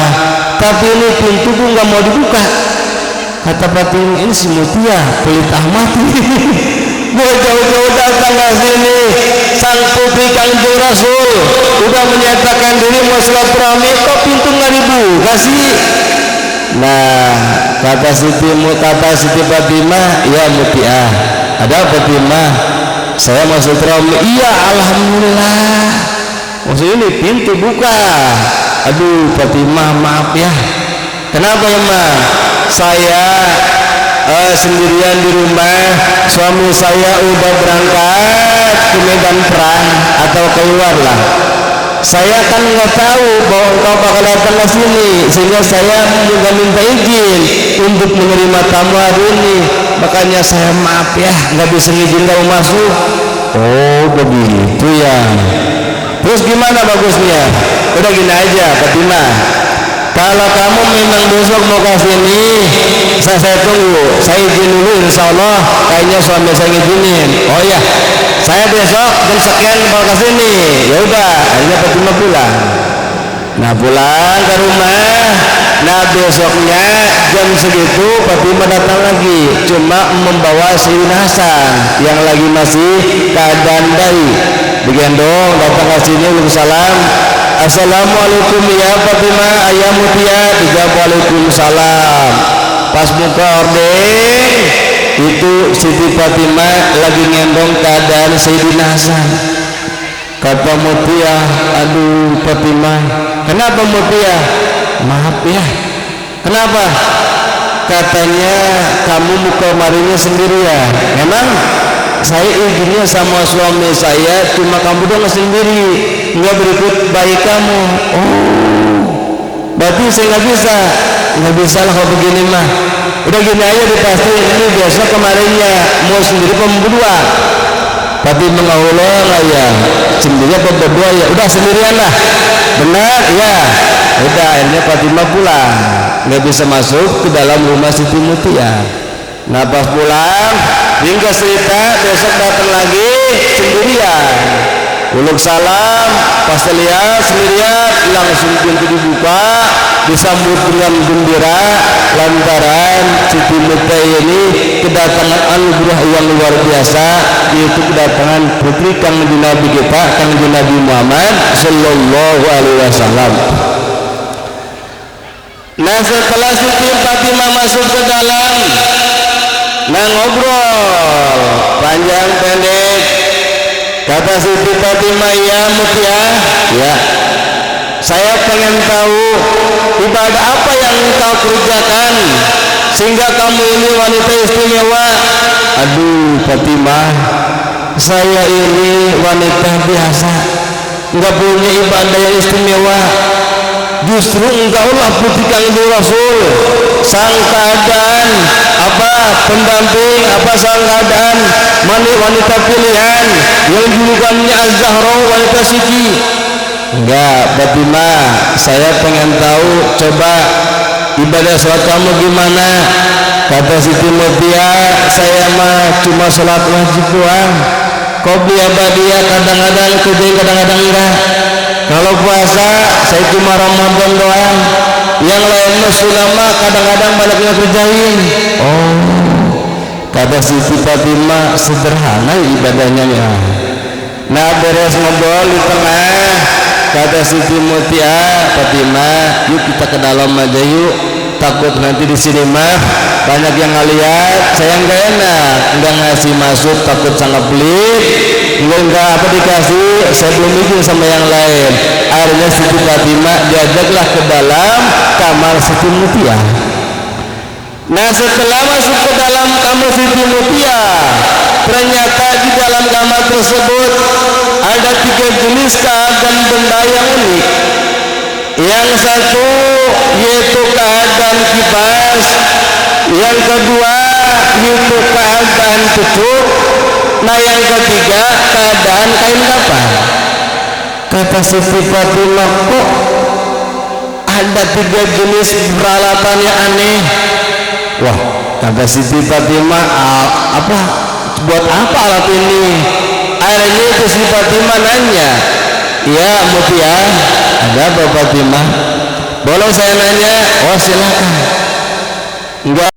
Tapi ini pintu pun nggak mau dibuka. Kata Fatimah, ini si Mutia pelit amat. Gue jauh-jauh datang ke sini, sang putri Kanjeng Rasul udah menyatakan diri mau silaturahmi, kok pintu nggak dibuka sih? Nah kata Siti Fatimah, ya Mutia, ada Fatimah, saya mau silaturahmi. Iya alhamdulillah. Maksudnya ini pintu buka. Aduh Fatimah maaf ya. Kenapa ya ma? Saya sendirian di rumah, suami saya udah berangkat ke medan perang atau keluar lah. Saya kan nggak tahu bahwa engkau bakal datang ke sini, sehingga saya juga minta izin untuk menerima tamu hari ini. Makanya saya maaf ya, nggak bisa izin kamu masuk. Oh begitu ya. Terus gimana bagusnya? Udah gini aja Fatimah, kalau kamu memang besok mau ke sini, saya tunggu, saya izin dulu, insya Allah kayaknya suami saya ngizinin. Oh ya, saya besok jam sekian mau ke sini. Ya udah, akhirnya Fatimah pulang. Nah pulang ke rumah. Nah besoknya jam segitu Fatimah datang lagi, cuma membawa Sayyidina Hasan yang lagi masih keadaan bayi. Digendong datang ke sini, salam. Assalamualaikum ya Fatimah, ayah Mutia. Dijawab waalaikumsalam. Pas buka ordeng itu Siti Fatimah lagi ngendong keadaan Sayyidina Hasan. Kata Mutia, aduh Fatimah, kenapa Mutia? Maaf ya, kenapa? Katanya kamu muka marinya sendirian. Memang saya izinnya sama suami saya, cuma kamu dong sendiri, nggak berikut bayi kamu. Oh berarti saya nggak bisa lah kalau begini mah. Udah gini aja dipastiin, ini biasa kemarinnya mau sendiri pemberdua. Tapi mengaulah lah ya, sendirinya berdua ya, udah sendirian lah. Benar ya. Udah akhirnya Fatimah pulang, nggak bisa masuk ke dalam rumah Siti Mutia. Nah pas pulang, hingga cerita besok datang lagi sendirian. Uluk salam, pas lihat sendirian, langsung pintu dibuka, disambut dengan gembira lantaran Siti Mutia ini kedatangan anugerah yang luar biasa, yaitu kedatangan putri Kanjeng Nabi kita, Kanjeng Nabi Muhammad sallallahu alaihi wasallam. Nah setelah Siti Fatimah masuk ke dalam, nah ngobrol panjang pendek. Kata Siti Fatimah, ya Mutia, ya saya pengen tahu ibadah apa yang engkau kerjakan sehingga kamu ini wanita istimewa. Aduh Fatimah, saya ini wanita biasa, nggak punya ibadah yang istimewa. Justru engkaulah putri Kanjeng Rasul, sang keadaan apa pendamping, apa sang keadaan wanita pilihan yang julukannya Az-Zahra, wanita suci. Enggak Fatimah, saya pengen tahu coba ibadah sholat kamu gimana. Kata Siti Mutia, saya mah cuma sholat wajib doang. Qobliyah ba'diyah kadang-kadang kerjain, kadang-kadang enggak. Kalau puasa saya cuma Ramadan doang. Yang lain mah sunnah mah kadang-kadang banyaknya kerjain. Oh, kata Siti Fatimah, sederhana ibadahnya ya. Nah beres ngobrol di tengah, kata Siti Mutia, Fatimah, yuk kita ke dalam aja yuk. Takut nanti di sini mah banyak yang ngeliat, saya nggak enak, nggak ngasih masuk, takut sangat pelit, nggak apa dikasih, saya belum izin sama yang lain. Akhirnya Siti Fatimah diajaklah ke dalam kamar Siti Mutia. Nah setelah masuk ke dalam kamar Siti Mutia, ternyata di dalam kamar tersebut ada 3 jenis keadaan benda yang unik. Yang satu yaitu keadaan kipas, yang kedua yaitu keadaan cucuk, nah yang ketiga keadaan kain kapan. Kata Siti Fatimah, kok ada 3 jenis peralatan yang aneh. Wah, kata Siti Fatimah, apa buat apa alat ini? Akhirnya Siti Fatimah nanya, ya Mutia, ada apa Fatimah? Boleh saya nanya? Oh silakan. Enggak